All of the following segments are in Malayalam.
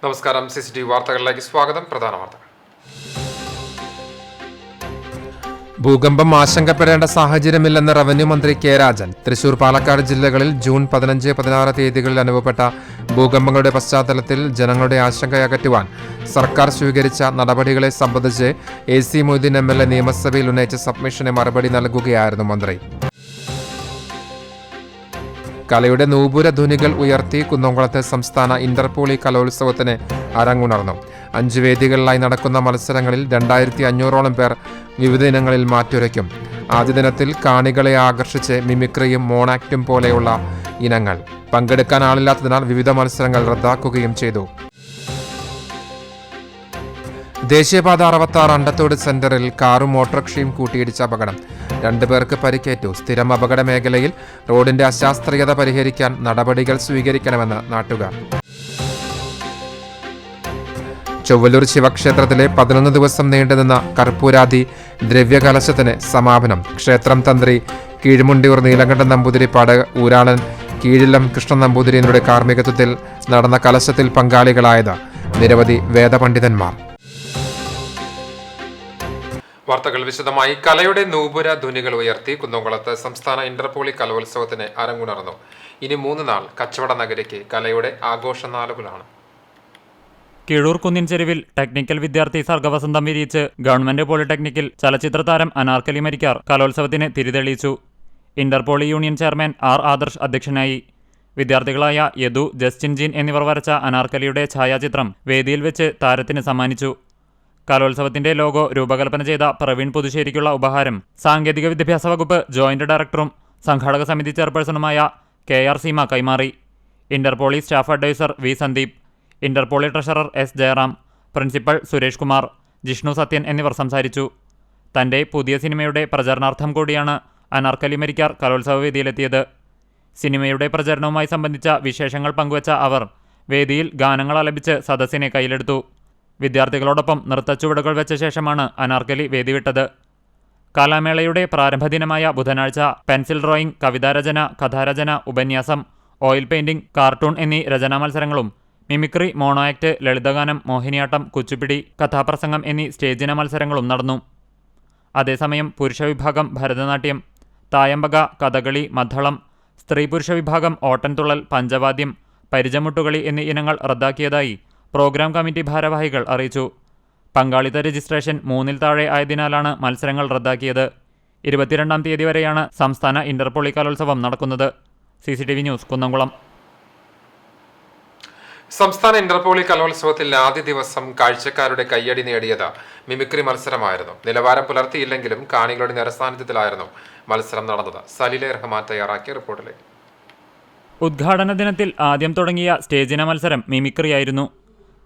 നമസ്കാരം. CCTV വാർത്തകളിലേക്ക് സ്വാഗതം. പ്രധാന വാർത്തകൾ. ഭൂകമ്പം ആശങ്കപ്പെടേണ്ട സാഹചര്യമില്ലെന്ന് റവന്യൂ മന്ത്രി കെ രാജൻ. തൃശൂർ, പാലക്കാട് ജില്ലകളിൽ ജൂൺ 15, 16 തീയതികളിൽ അനുഭവപ്പെട്ട ഭൂകമ്പങ്ങളുടെ പശ്ചാത്തലത്തിൽ ജനങ്ങളുടെ ആശങ്കയകറ്റുവാൻ സർക്കാർ സ്വീകരിച്ച നടപടികളെ സംബന്ധിച്ച് AC മൊയ്തീൻ MLA നിയമസഭയിൽ ഉന്നയിച്ച സബ്മിഷന് മറുപടി നൽകുകയായിരുന്നു മന്ത്രി. കലയുടെ നൂപുര ധ്വനികൾ ഉയർത്തി കുന്നംകുളത്തെ സംസ്ഥാന ഇന്റർപോളി കലോത്സവത്തിന് അരങ്ങുണർന്നു. 5 വേദികളിലായി നടക്കുന്ന മത്സരങ്ങളിൽ 2500ഓളം പേർ വിവിധ ഇനങ്ങളിൽ മാറ്റുരയ്ക്കും. ആദ്യ ദിനത്തിൽ കാണികളെ ആകർഷിച്ച് മിമിക്രിയും മോണാക്റ്റും പോലെയുള്ള ഇനങ്ങൾ. പങ്കെടുക്കാൻ ആളില്ലാത്തതിനാൽ വിവിധ മത്സരങ്ങൾ റദ്ദാക്കുകയും ചെയ്തു. ദേശീയപാത 66 അണ്ടത്തോട് സെന്ററിൽ കാറും ഓട്ടോറിക്ഷയും കൂട്ടിയിടിച്ച അപകടം. 2 പേർക്ക് പരിക്കേറ്റു. സ്ഥിരം അപകട മേഖലയിൽ റോഡിന്റെ അശാസ്ത്രീയത പരിഹരിക്കാൻ നടപടികൾ സ്വീകരിക്കണമെന്ന് നാട്ടുകാർ. ചൊവ്വലൂർ ശിവക്ഷേത്രത്തിലെ 11 ദിവസം നീണ്ടുനിന്ന കർപ്പൂരാദി ദ്രവ്യകലശത്തിന് സമാപനം. ക്ഷേത്രം തന്ത്രി കീഴ്മുണ്ടിയൂർ നീലകണ്ഠൻ നമ്പൂതിരിപ്പാട്, ഊരാളൻ കീഴിലം കൃഷ്ണൻ നമ്പൂതിരി എന്നിവരുടെ കാർമ്മികത്വത്തിൽ നടന്ന കലശത്തിൽ പങ്കാളികളായത് നിരവധി വേദപണ്ഡിതന്മാർ. വാർത്തകൾ വിശദമായി. കലയുടെ നൂപുര ധ്വനികൾ ഉയർത്തി കുന്നംകുളത്ത് സംസ്ഥാന ഇന്റർപോളി കലോത്സവത്തിന് അരങ്ങുണർന്നു. ഇനി 3 നാൾ കച്ചവട നഗരിക്ക് കലയുടെ ആഘോഷനാളുകളാണ്. കീഴൂർ കുന്നിൻ ചെരുവിൽ ടെക്നിക്കൽ വിദ്യാർത്ഥി സർഗവസന്തം വിരിയിച്ച് ഗവൺമെന്റ് പോളിടെക്നിക്കിൽ ചലച്ചിത്ര താരം അനാർക്കലി മരിക്കാർ കലോത്സവത്തിന് തിരിതെളിയിച്ചു. Interpoly union chairman R. Adarsh അധ്യക്ഷനായി. വിദ്യാർത്ഥികളായ യദു, ജസ്റ്റിൻ ജീൻ എന്നിവർ വരച്ച അനാർക്കലിയുടെ ഛായാചിത്രം വേദിയിൽ വെച്ച് താരത്തിന് സമ്മാനിച്ചു. കലോത്സവത്തിന്റെ ലോഗോ രൂപകൽപ്പന ചെയ്ത പ്രവീൺ പുതുശ്ശേരിക്കുള്ള ഉപഹാരം സാങ്കേതിക വിദ്യാഭ്യാസ വകുപ്പ് ജോയിന്റ് ഡയറക്ടറും സംഘാടക സമിതി ചെയർപേഴ്സണുമായ KR സീമ കൈമാറി. ഇന്റർപോളി സ്റ്റാഫ് അഡ്വൈസർ V. സന്ദീപ്, ഇന്റർപോളി treasurer S. Jayaram, principal Suresh Kumar, Jishnu Sathyan എന്നിവർ സംസാരിച്ചു. തന്റെ പുതിയ സിനിമയുടെ പ്രചരണാർത്ഥം കൂടിയാണ് അനാർക്കലി മരിക്കാർ കലോത്സവ വേദിയിലെത്തിയത്. സിനിമയുടെ പ്രചരണവുമായി സംബന്ധിച്ച വിശേഷങ്ങൾ പങ്കുവച്ച അവർ വേദിയിൽ ഗാനങ്ങൾ ആലപിച്ച് സദസ്സിനെ കയ്യിലെടുത്തു. വിദ്യാർത്ഥികളോടൊപ്പം നൃത്തച്ചുവടുകൾ വെച്ച ശേഷമാണ് അനാർക്കലി വേദി വിട്ടത്. കലാമേളയുടെ പ്രാരംഭ ദിനമായ ബുധനാഴ്ച പെൻസിൽ ഡ്രോയിങ്, കവിതാരചന, കഥാരചന, ഉപന്യാസം, ഓയിൽ പെയിന്റിംഗ്, കാർട്ടൂൺ എന്നീ രചനാ മത്സരങ്ങളും മിമിക്രി, മോണോ ആക്ട്, ലളിതഗാനം, മോഹിനിയാട്ടം, കുച്ചിപ്പിടി, കഥാപ്രസംഗം എന്നീ സ്റ്റേജിന മത്സരങ്ങളും നടന്നു. അതേസമയം പുരുഷ വിഭാഗം ഭരതനാട്യം, തായമ്പക, കഥകളി, മദ്ദളം, സ്ത്രീ പുരുഷ വിഭാഗം ഓട്ടൻതുള്ളൽ, പഞ്ചവാദ്യം, പരിചമുട്ടുകളി എന്നീ ഇനങ്ങൾ റദ്ദാക്കിയതായി പ്രോഗ്രാം കമ്മിറ്റി ഭാരവാഹികൾ അറിയിച്ചു. പങ്കാളിത്ത രജിസ്ട്രേഷൻ 3-ൽ താഴെ ആയതിനാലാണ് മത്സരങ്ങൾ റദ്ദാക്കിയത്. 22-ാം തീയതി വരെയാണ് സംസ്ഥാന ഇന്റർപോളി കലോത്സവം നടക്കുന്നത്. CCTV news, Kunnamkulam. സംസ്ഥാന ഇന്റർപോളി കലോത്സവത്തിൽ ആദ്യ ദിവസം കാഴ്ചക്കാരുടെ കയ്യടി നേടിയത് മിമിക്രി മത്സരമായിരുന്നു. നിലവാരം പുലർത്തിയില്ലെങ്കിലും കാണികളുടെ നിരസാന്നിധ്യത്തിലായിരുന്നു മത്സരം നടന്നത്. സലീല റഹ്മാൻ തയ്യാറാക്കിയ റിപ്പോർട്ടിലേക്ക്. ഉദ്ഘാടന ദിനത്തിൽ ആദ്യം തുടങ്ങിയ സ്റ്റേജിന മത്സരം മിമിക്രിയായിരുന്നു.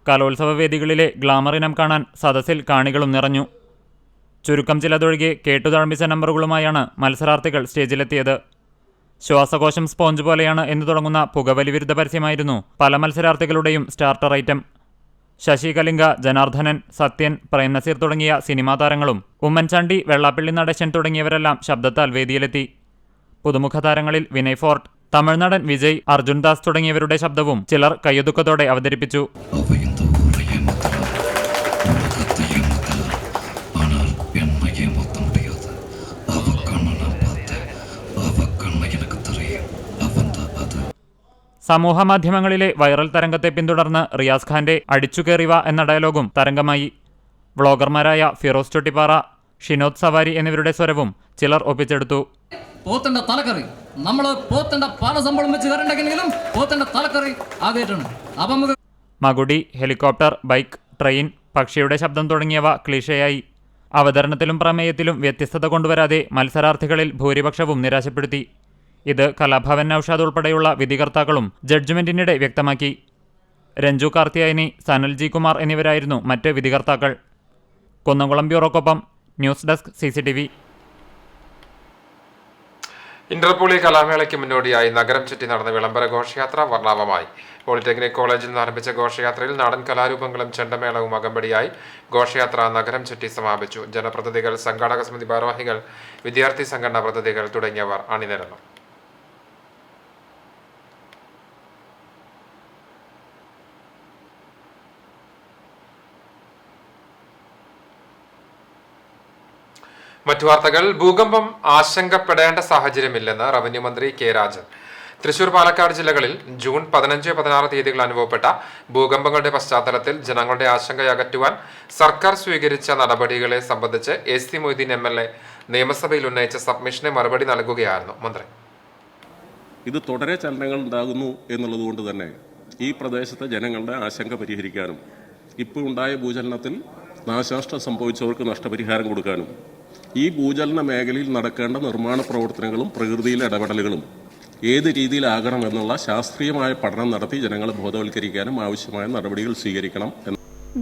കലോത്സവ വേദികളിലെ ഗ്ലാമർ ഇനം കാണാൻ സദസ്സിൽ കാണികളും നിറഞ്ഞു. ചുരുക്കം ചിലതൊഴികെ കേട്ടുതഴമ്പിച്ച നമ്പറുകളുമായാണ് മത്സരാർത്ഥികൾ സ്റ്റേജിലെത്തിയത്. ശ്വാസകോശം സ്പോഞ്ച് പോലെയാണ് എന്ന് തുടങ്ങുന്ന പുകവലി വിരുദ്ധ പരസ്യമായിരുന്നു പല മത്സരാർത്ഥികളുടെയും സ്റ്റാർട്ടർ ഐറ്റം. ശശി കലിംഗ, ജനാർദ്ദനൻ, സത്യൻ, പ്രേം നസീർ തുടങ്ങിയ സിനിമാ താരങ്ങളും ഉമ്മൻചാണ്ടി, വെള്ളാപ്പള്ളി നടേശൻ തുടങ്ങിയവരെല്ലാം ശബ്ദത്താൽ വേദിയിലെത്തി. പുതുമുഖ താരങ്ങളിൽ വിനയ് ഫോർട്ട്, തമിഴ്നാടൻ വിജയ്, അർജുൻ ദാസ് തുടങ്ങിയവരുടെ ശബ്ദവും ചിലർ കയ്യൊതുക്കത്തോടെ അവതരിപ്പിച്ചു. സമൂഹ മാധ്യമങ്ങളിലെ വൈറൽ തരംഗത്തെ പിന്തുടർന്ന് റിയാസ് ഖാന്റെ അടിച്ചുകേറിവ എന്ന ഡയലോഗും തരംഗമായി. വ്ളോഗർമാരായ ഫിറോസ് ചൊട്ടിപ്പാറ, ഷിനോദ് സവാരി എന്നിവരുടെ സ്വരവും ചിലർ ഒപ്പിച്ചെടുത്തു. പോത്തിന്റെ തലക്കറി നമ്മള് പോത്തിന്റെ പല സംഭവം വെച്ച് കരണ്ടെങ്കിലും പോത്തിന്റെ തലക്കറി ആദ്യമായിട്ടാണ്. അപ്പം മകുടി, ഹെലികോപ്റ്റർ, ബൈക്ക്, ട്രെയിൻ, പക്ഷിയുടെ ശബ്ദം തുടങ്ങിയവ ക്ലീഷയായി. അവതരണത്തിലും പ്രമേയത്തിലും വ്യത്യസ്തത കൊണ്ടുവരാതെ മത്സരാർത്ഥികളിൽ ഭൂരിപക്ഷവും നിരാശപ്പെടുത്തി. ഇത് കലാഭവൻ നൌഷാദ് ഉൾപ്പെടെയുള്ള വിധികർത്താക്കളും ജഡ്ജ്മെന്റിനിടെ വ്യക്തമാക്കി. രഞ്ജു കാർത്തിയായനി, സനൽ ജി കുമാർ എന്നിവരായിരുന്നു മറ്റ് വിധികർത്താക്കൾ. കുന്നംകുളം ബ്യൂറോക്കൊപ്പം ന്യൂസ് ഡെസ്ക് CCTV. ഇന്റർപോളി കലാമേളയ്ക്ക് മുന്നോടിയായി നഗരം ചുറ്റി നടന്ന വിളംബര ഘോഷയാത്ര വർണ്ണാഭമായി. പോളിടെക്നിക് കോളേജിൽ നിന്ന് ആരംഭിച്ച ഘോഷയാത്രയിൽ നാടൻ കലാരൂപങ്ങളും ചെണ്ടമേളവും അകമ്പടിയായി ഘോഷയാത്ര നഗരം ചുറ്റി സമാപിച്ചു. ജനപ്രതിനിധികൾ, സംഘാടക സമിതി ഭാരവാഹികൾ, വിദ്യാർത്ഥി സംഘടനാ പ്രതിനിധികൾ തുടങ്ങിയവർ അണിനിരന്നു. മറ്റു വാർത്തകൾ. ഭൂകമ്പം ആശങ്കപ്പെടേണ്ട സാഹചര്യമില്ലെന്ന് റവന്യൂ മന്ത്രി കെ രാജൻ. തൃശൂർ, പാലക്കാട് ജില്ലകളിൽ ജൂൺ 15-16 തീയതികൾ അനുഭവപ്പെട്ട ഭൂകമ്പങ്ങളുടെ പശ്ചാത്തലത്തിൽ ജനങ്ങളുടെ ആശങ്ക അകറ്റുവാൻ സർക്കാർ സ്വീകരിച്ച നടപടികളെ സംബന്ധിച്ച് AC മൊയ്തീൻ MLA നിയമസഭയിൽ ഉന്നയിച്ച സബ്മിഷന് മറുപടി നൽകുകയായിരുന്നു മന്ത്രി. ഇത് തുടരെ ചലനങ്ങൾ ഉണ്ടാകുന്നു എന്നുള്ളതുകൊണ്ട് തന്നെ ഈ പ്രദേശത്തെ ജനങ്ങളുടെ ആശങ്ക പരിഹരിക്കാനും ഇപ്പോൾ ഉണ്ടായ ഭൂചലനത്തിൽ നാശനഷ്ടം സംഭവിച്ചവർക്ക് നഷ്ടപരിഹാരം കൊടുക്കാനും ഈ ഭൂചലന മേഖലയിൽ നടക്കേണ്ട നിർമ്മാണ പ്രവർത്തനങ്ങളും പ്രകൃതിയിലെ ഇടപെടലുകളും ഏത് രീതിയിലാകണമെന്നുള്ള ശാസ്ത്രീയമായ പഠനം നടത്തി ജനങ്ങളെ ബോധവൽക്കരിക്കാനും ആവശ്യമായ നടപടികൾ സ്വീകരിക്കണം.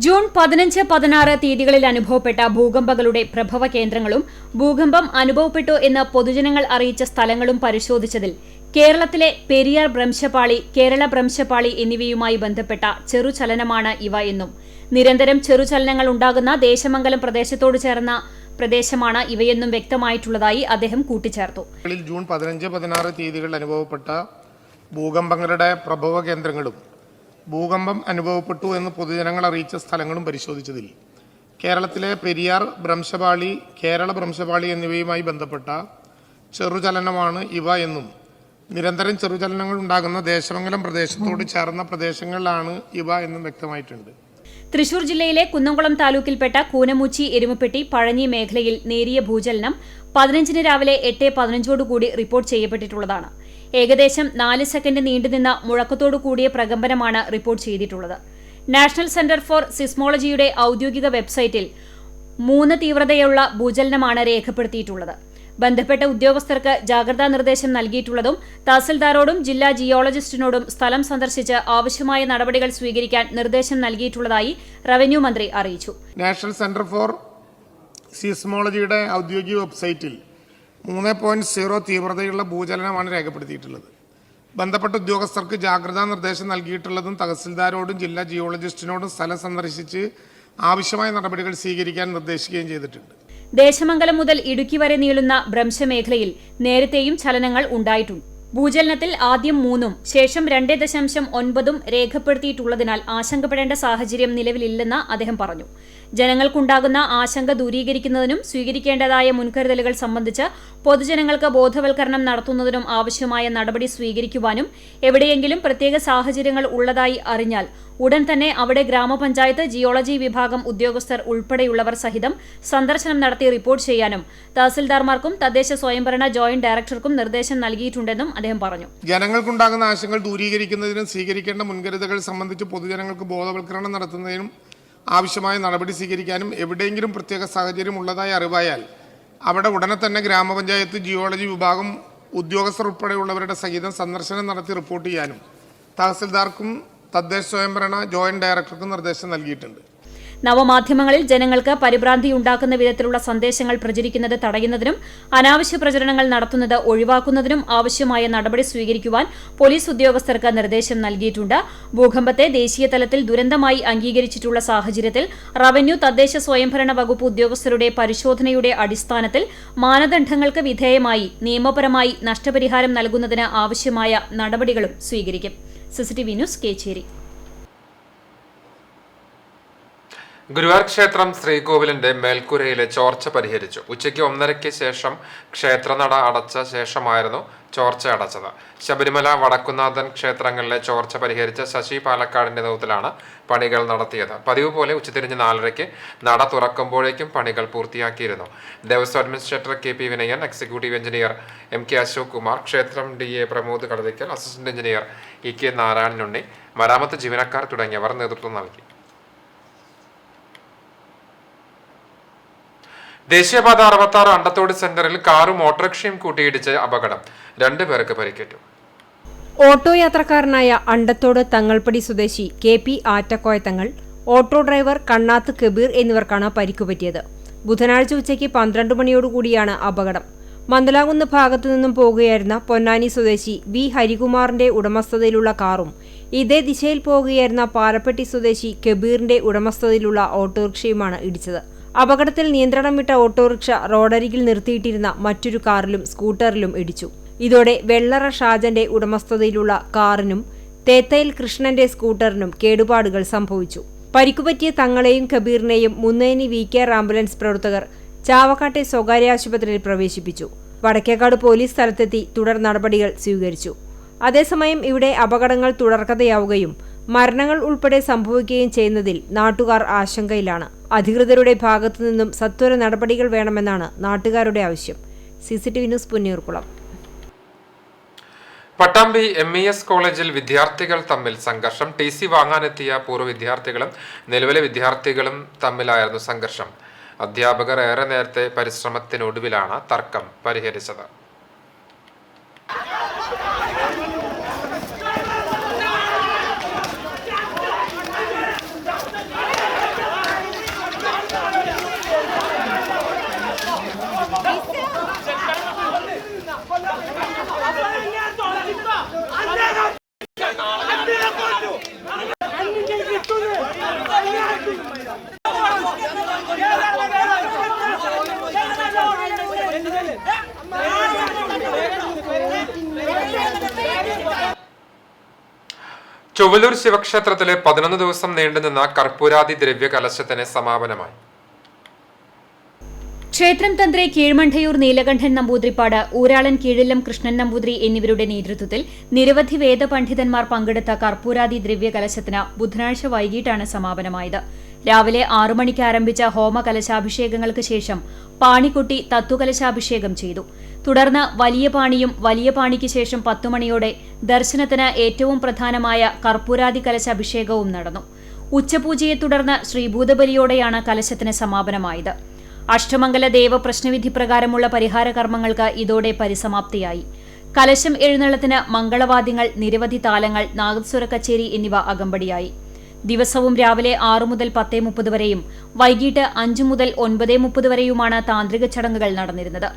ജൂൺ 15-16 തീയതികളിൽ അനുഭവപ്പെട്ട ഭൂകമ്പങ്ങളുടെ പ്രഭവ കേന്ദ്രങ്ങളും ഭൂകമ്പം അനുഭവപ്പെട്ടു എന്ന് പൊതുജനങ്ങൾ അറിയിച്ച സ്ഥലങ്ങളും പരിശോധിച്ചതിൽ കേരളത്തിലെ പെരിയാർ ഭ്രംശപാളി, കേരള ഭ്രംശപാളി എന്നിവയുമായി ബന്ധപ്പെട്ട ചെറുചലനമാണ് ഇവ എന്നും നിരന്തരം ചെറുചലനങ്ങൾ ഉണ്ടാകുന്ന ദേശമംഗലം പ്രദേശത്തോട് ചേർന്ന പ്രദേശമാണ് ഇവയെന്നും വ്യക്തമായിട്ടുള്ളതായി അദ്ദേഹം കൂട്ടിച്ചേർത്തു. ജൂൺ 15-16 തീയതികളിൽ അനുഭവപ്പെട്ട ഭൂകമ്പങ്ങളുടെ പ്രഭവ കേന്ദ്രങ്ങളും ഭൂകമ്പം അനുഭവപ്പെട്ടു എന്ന് പൊതുജനങ്ങൾ അറിയിച്ച സ്ഥലങ്ങളും പരിശോധിച്ചതിൽ കേരളത്തിലെ പെരിയാർ ഭ്രംശപാളി, കേരള ഭ്രംശപാളി എന്നിവയുമായി ബന്ധപ്പെട്ട ചെറുചലനമാണ് ഇവ എന്നും നിരന്തരം ചെറുചലനങ്ങൾ ഉണ്ടാകുന്ന ദേശമംഗലം പ്രദേശത്തോട് ചേർന്ന പ്രദേശങ്ങളിലാണ് ഇവ എന്നും വ്യക്തമായിട്ടുണ്ട്. തൃശൂർ ജില്ലയിലെ കുന്നംകുളം താലൂക്കിൽപ്പെട്ട കൂനമുച്ചി, എരുമപ്പെട്ടി, പഴഞ്ഞി മേഖലയിൽ നേരിയ ഭൂചലനം 15 രാവിലെ 8:15 റിപ്പോർട്ട് ചെയ്യപ്പെട്ടിട്ടുള്ളതാണ്. ഏകദേശം 4 സെക്കൻഡ് നീണ്ടുനിന്ന മുഴക്കത്തോടു കൂടിയ പ്രകമ്പനമാണ് റിപ്പോർട്ട് ചെയ്തിട്ടുള്ളത്. നാഷണൽ സെന്റർ ഫോർ സിസ്മോളജിയുടെ ഔദ്യോഗിക വെബ്സൈറ്റിൽ 3 തീവ്രതയുള്ള ഭൂചലനമാണ് രേഖപ്പെടുത്തിയിട്ടുള്ളത്. ബന്ധപ്പെട്ട ഉദ്യോഗസ്ഥർക്ക് ജാഗ്രതാ നിർദ്ദേശം നൽകിയിട്ടുള്ളതും തഹസിൽദാരോടും ജില്ലാ ജിയോളജിസ്റ്റിനോടും സ്ഥലം സന്ദർശിച്ച് ആവശ്യമായ നടപടികൾ സ്വീകരിക്കാൻ നിർദ്ദേശം നൽകിയിട്ടുള്ളതായി റവന്യൂ മന്ത്രി അറിയിച്ചു. നാഷണൽ സെന്റർ ഫോർ സിസ്മോളജിയുടെ ഔദ്യോഗിക വെബ്സൈറ്റിൽ 3.0 തീവ്രതയുള്ള ഭൂചലനമാണ് രേഖപ്പെടുത്തിയിട്ടുള്ളത്. ബന്ധപ്പെട്ട ഉദ്യോഗസ്ഥർക്ക് ജാഗ്രതാ നിർദ്ദേശം നൽകിയിട്ടുള്ളതും തഹസിൽദാരോടും ജില്ലാ ജിയോളജിസ്റ്റിനോടും സ്ഥലം സന്ദർശിച്ച് ആവശ്യമായ നടപടികൾ സ്വീകരിക്കാൻ നിർദ്ദേശിക്കുകയും ചെയ്തിട്ടുണ്ട്. ദേശമംഗലം മുതൽ ഇടുക്കി വരെ നീളുന്ന ഭ്രംശമേഖലയിൽ നേരത്തെയും ചലനങ്ങൾ ഉണ്ടായിട്ടുണ്ട്. ഭൂചലനത്തിൽ ആദ്യം 3ഉം ശേഷം 2.9ഉം രേഖപ്പെടുത്തിയിട്ടുള്ളതിനാൽ ആശങ്കപ്പെടേണ്ട സാഹചര്യം നിലവിലില്ലെന്ന് അദ്ദേഹം പറഞ്ഞു. ജനങ്ങൾക്കുണ്ടാകുന്ന ആശങ്ക ദൂരീകരിക്കുന്നതിനും സ്വീകരിക്കേണ്ടതായ മുൻകരുതലുകൾ സംബന്ധിച്ച് പൊതുജനങ്ങൾക്ക് ബോധവൽക്കരണം നടത്തുന്നതിനും ആവശ്യമായ നടപടി സ്വീകരിക്കുവാനും എവിടെയെങ്കിലും പ്രത്യേക സാഹചര്യങ്ങൾ ഉള്ളതായി അറിഞ്ഞാൽ ഉടൻ തന്നെ അവിടെ ഗ്രാമപഞ്ചായത്ത് ജിയോളജി വിഭാഗം ഉദ്യോഗസ്ഥർ ഉൾപ്പെടെയുള്ളവർ സഹിതം സന്ദർശനം നടത്തി റിപ്പോർട്ട് ചെയ്യാനും തഹസിൽദാർമാർക്കും തദ്ദേശ സ്വയംഭരണ ജോയിന്റ് ഡയറക്ടർക്കും നിർദ്ദേശം നൽകിയിട്ടുണ്ടെന്നും അദ്ദേഹം പറഞ്ഞു. ജനങ്ങൾക്കുണ്ടാകുന്ന ആശങ്കകൾ ദൂരീകരിക്കുന്നതിനും സ്വീകരിക്കേണ്ട മുൻകരുതലുകൾ സംബന്ധിച്ച് പൊതുജനങ്ങൾക്ക് ബോധവൽക്കരണം നടത്തുന്നതിനും ആവശ്യമായ നടപടി സ്വീകരിക്കാനും എവിടെയെങ്കിലും പ്രത്യേക സാഹചര്യം ഉള്ളതായി അറിവായാൽ അവിടെ ഉടനെ തന്നെ ഗ്രാമപഞ്ചായത്ത് ജിയോളജി വിഭാഗം ഉദ്യോഗസ്ഥർ ഉൾപ്പെടെയുള്ളവരുടെ സഹിതം സന്ദർശനം നടത്തി റിപ്പോർട്ട് ചെയ്യാനും തഹസിൽദാർക്കും തദ്ദേശ സ്വയംഭരണ ജോയിന്റ് ഡയറക്ടർക്കും നിർദ്ദേശം നൽകിയിട്ടുണ്ട്. നവമാധ്യമങ്ങളിൽ ജനങ്ങൾക്ക് പരിഭ്രാന്തിയുണ്ടാക്കുന്ന വിധത്തിലുള്ള സന്ദേശങ്ങൾ പ്രചരിക്കുന്നത് തടയുന്നതിനും അനാവശ്യ പ്രചരണങ്ങൾ നടത്തുന്നത് ഒഴിവാക്കുന്നതിനും ആവശ്യമായ നടപടി സ്വീകരിക്കുവാൻ പോലീസ് ഉദ്യോഗസ്ഥർക്ക് നിർദ്ദേശം നൽകിയിട്ടുണ്ട്. ഭൂകമ്പത്തെ ദേശീയ തലത്തിൽ ദുരന്തമായി അംഗീകരിച്ചിട്ടുള്ള സാഹചര്യത്തിൽ റവന്യൂ, തദ്ദേശ സ്വയംഭരണ വകുപ്പ് ഉദ്യോഗസ്ഥരുടെ പരിശോധനയുടെ അടിസ്ഥാനത്തിൽ മാനദണ്ഡങ്ങൾക്ക് വിധേയമായി നിയമപരമായി നഷ്ടപരിഹാരം നൽകുന്നതിന് ആവശ്യമായ നടപടികളും സ്വീകരിക്കും. CCTV news, Kecheri. ഗുരുവായൂർ ക്ഷേത്രം ശ്രീകോവിലിന്റെ മേൽക്കൂരയിലെ ചോർച്ച പരിഹരിച്ചു. ഉച്ചയ്ക്ക് 1:30 ശേഷം ക്ഷേത്രനട അടച്ച ശേഷമായിരുന്നു ചോർച്ച അടച്ചത്. ശബരിമല, വടക്കുന്നാഥൻ ക്ഷേത്രങ്ങളിലെ ചോർച്ച പരിഹരിച്ച ശശി പാലക്കാടിന്റെ നേതൃത്വത്തിലാണ് പണികൾ നടത്തിയത്. പതിവ് പോലെ ഉച്ചതിരിഞ്ഞ് 4:30 നട തുറക്കുമ്പോഴേക്കും പണികൾ പൂർത്തിയാക്കിയിരുന്നു. Devaswom administrator KP Vinayan, executive engineer MK Ashok Kumar, ക്ഷേത്രം DA Pramod Kadavikkal, assistant engineer EK Narayananunni, മരാമത്ത് ജീവനക്കാർ തുടങ്ങിയവർ നേതൃത്വം നൽകി. ദേശീയപാത 66 അണ്ടത്തോട് സെന്ററിൽ കാറും ഓട്ടോറിക്ഷയും കൂട്ടിയിടിച്ച് അപകടം. 2 പേർക്ക് പരിക്കേറ്റു. ഓട്ടോ യാത്രക്കാരനായ അണ്ടത്തോട് തങ്ങൾപ്പടി സ്വദേശി KP ആറ്റക്കോയത്തങ്ങൾ, auto driver Kannath Kabir എന്നിവർക്കാണ് പരിക്കുപറ്റിയത്. ബുധനാഴ്ച ഉച്ചയ്ക്ക് 12 മണിയോടുകൂടിയാണ് അപകടം. മന്ദലാകുന്ന് ഭാഗത്തു നിന്നും പോകുകയായിരുന്ന പൊന്നാനി സ്വദേശി V ഹരികുമാറിന്റെ ഉടമസ്ഥതയിലുള്ള കാറും ഇതേ ദിശയിൽ പോകുകയായിരുന്ന പാലപ്പെട്ടി സ്വദേശി കബീറിന്റെ ഉടമസ്ഥതയിലുള്ള ഓട്ടോറിക്ഷയുമാണ് ഇടിച്ചത്. അപകടത്തിൽ നിയന്ത്രണം വിട്ട ഓട്ടോറിക്ഷ റോഡരികിൽ നിർത്തിയിട്ടിരുന്ന മറ്റൊരു കാറിലും സ്കൂട്ടറിലും ഇടിച്ചു. ഇതോടെ വെള്ളറ ഷാജന്റെ ഉടമസ്ഥതയിലുള്ള കാറിനും തേത്തയിൽ കൃഷ്ണന്റെ സ്കൂട്ടറിനും കേടുപാടുകൾ സംഭവിച്ചു. പരിക്കുപറ്റിയ തങ്ങളെയും കബീറിനെയും മുന്നേനി VKR ആംബുലൻസ് പ്രവർത്തകർ ചാവക്കാട്ടെ സ്വകാര്യ ആശുപത്രിയിൽ പ്രവേശിപ്പിച്ചു. വടക്കേക്കാട് പോലീസ് സ്ഥലത്തെത്തി തുടർ നടപടികൾ സ്വീകരിച്ചു. അതേസമയം ഇവിടെ അപകടങ്ങൾ തുടർക്കഥയാവുകയും മരണങ്ങൾ ഉൾപ്പെടെ സംഭവിക്കുകയും ചെയ്യുന്നതിൽ നാട്ടുകാർ ആശങ്കയിലാണ്. അധികൃതരുടെ ഭാഗത്തുനിന്നും സത്വര നടപടികൾ വേണമെന്നാണ് നാട്ടുകാരുടെ ആവശ്യം. CCTV news Punnayurkulam. Pattambi MES കോളേജിൽ വിദ്യാർത്ഥികൾ തമ്മിൽ സംഘർഷം. TC വാങ്ങാനെത്തിയ പൂർവ്വ വിദ്യാർത്ഥികളും നിലവിലെ വിദ്യാർത്ഥികളും തമ്മിലായിരുന്നു സംഘർഷം. അധ്യാപകർ ഏറെ നേരത്തെ പരിശ്രമത്തിനൊടുവിലാണ് തർക്കം പരിഹരിച്ചത്. ചൊവ്വലൂർ ശിവക്ഷേത്രത്തിലെ 11 ദിവസം നീണ്ടുനിന്ന കർപ്പൂരാദി ദ്രവ്യ കലശത്തിന് സമാപനമായി. ക്ഷേത്രം തന്ത്രി കീഴ്മണ്ഠയൂർ നീലകണ്ഠൻ നമ്പൂതിരിപ്പാട്, ഊരാളൻ കീഴില്ലം കൃഷ്ണൻ നമ്പൂതിരി എന്നിവരുടെ നേതൃത്വത്തിൽ നിരവധി വേദപണ്ഡിതന്മാർ പങ്കെടുത്ത കർപ്പൂരാദി ദ്രവ്യ കലശത്തിന് ബുധനാഴ്ച വൈകിട്ടാണ് സമാപനമായത്. രാവിലെ 6 മണിക്ക് ആരംഭിച്ച ഹോമകലശാഭിഷേകങ്ങൾക്ക് ശേഷം പാണിക്കുട്ടി തത്വകലശാഭിഷേകം ചെയ്തു. തുടർന്ന് വലിയ പാണിയും വലിയ പാണിക്ക് ശേഷം 10 മണിയോടെ ദർശനത്തിന് ഏറ്റവും പ്രധാനമായ കർപ്പൂരാദി കലശാഭിഷേകവും നടന്നു. ഉച്ചപൂജയെ തുടർന്ന് ശ്രീഭൂതബലിയോടെയാണ് കലശത്തിന് സമാപനമായത്. അഷ്ടമംഗല ദേവ പ്രശ്നവിധി പ്രകാരമുള്ള പരിഹാര കർമ്മങ്ങൾക്ക് ഇതോടെ പരിസമാപ്തിയായി. കലശം എഴുന്നള്ളത്തിന് മംഗളവാദ്യങ്ങൾ, നിരവധി താലങ്ങൾ, നാഗസ്വര കച്ചേരി എന്നിവ അകമ്പടിയായി. ദിവസവും രാവിലെ 6 മുതൽ 10:30 വരെയും വൈകിട്ട് 5 മുതൽ 9:30 വരെയുമാണ് താന്ത്രിക ചടങ്ങുകൾ നടന്നിരുന്നത്.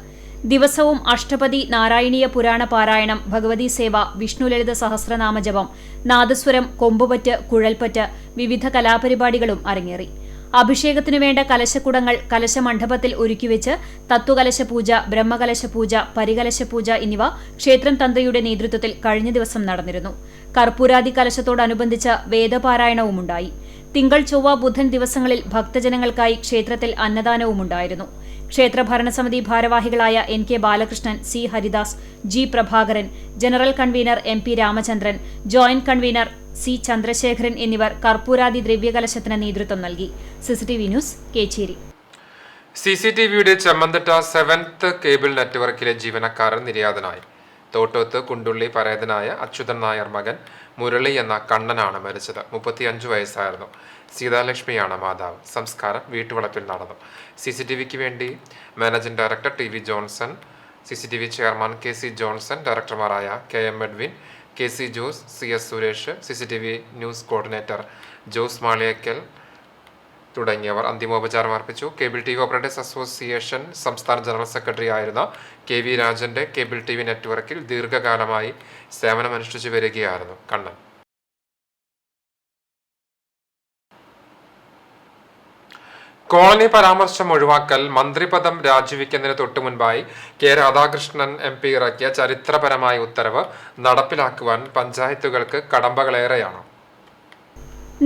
ദിവസവും അഷ്ടപതി, നാരായണീയ പുരാണ പാരായണം, ഭഗവതി സേവ, വിഷ്ണുലളിത സഹസ്രനാമജപം, നാദസ്വരം, കൊമ്പുപറ്റ്, കുഴൽപ്പറ്റ്, വിവിധ കലാപരിപാടികളും അരങ്ങേറി. അഭിഷേകത്തിനു വേണ്ട കലശക്കുടങ്ങൾ കലശമണ്ഡപത്തിൽ ഒരുക്കിവെച്ച് തത്വകലശപൂജ, ബ്രഹ്മകലശപൂജ, പരികലശപൂജ എന്നിവ ക്ഷേത്രം തന്ത്രിയുടെ നേതൃത്വത്തിൽ കഴിഞ്ഞ ദിവസം നടന്നിരുന്നു. കർപ്പൂരാദി കലശത്തോടനുബന്ധിച്ച് വേദപാരായണവുമുണ്ടായി. തിങ്കൾ, ചൊവ്വ, ബുധൻ ദിവസങ്ങളിൽ ഭക്തജനങ്ങൾക്കായി ക്ഷേത്രത്തിൽ അന്നദാനവുമുണ്ടായിരുന്നു. ക്ഷേത്ര ഭരണസമിതി ഭാരവാഹികളായ NK Balakrishnan, C Haridas, G Prabhakaran, general convener MP Ramachandran, joint convener C Chandrasekharan എന്നിവർ കർപ്പൂരാദി ദ്രവ്യകലശത്തിന് നേതൃത്വം നൽകി. CCTV news, Kecheri. CCTVയുടെ ചെമ്മന്തട്ട 7th കേബിൾ നെറ്റ്വർക്കിലെ ജീവനക്കാരൻ നിര്യാതനായി. തോട്ടോത്ത് കുണ്ടുള്ളി പരേതനായ അച്യുതൻ നായർ മകൻ മുരളി എന്ന കണ്ണനാണ് മരിച്ചത്. 35 വയസ്സായിരുന്നു. സീതാലക്ഷ്മിയാണ് മാതാവ്. സംസ്കാരം വീട്ടുവളപ്പിൽ നടന്നു. CCTVക്ക് വേണ്ടി managing director TV Johnson, CCTV chairman KC Johnson, ഡയറക്ടർമാരായ KM Edwin, KC Jose, CS Suresh, CCTV news coordinator Jose Maliyakkal തുടങ്ങിയവർ അന്തിമോപചാരം അർപ്പിച്ചു. കേബിൾ TV ഓപ്പറേറ്റേഴ്സ് അസോസിയേഷൻ സംസ്ഥാന ജനറൽ സെക്രട്ടറി ആയിരുന്ന KV രാജന്റെ കേബിൾ TV നെറ്റ്വർക്കിൽ ദീർഘകാലമായി സേവനമനുഷ്ഠിച്ചു വരികയായിരുന്നു കണ്ണൻ. കോളനി പരാമർശം ഒഴിവാക്കൽ, മന്ത്രിപദം രാജിവെക്കുന്നതിന് തൊട്ടുമുൻപായി K രാധാകൃഷ്ണൻ MP ഇറക്കിയ ചരിത്രപരമായ ഉത്തരവ് നടപ്പിലാക്കുവാൻ പഞ്ചായത്തുകൾക്ക് കടമ്പകളേറെയാണ്.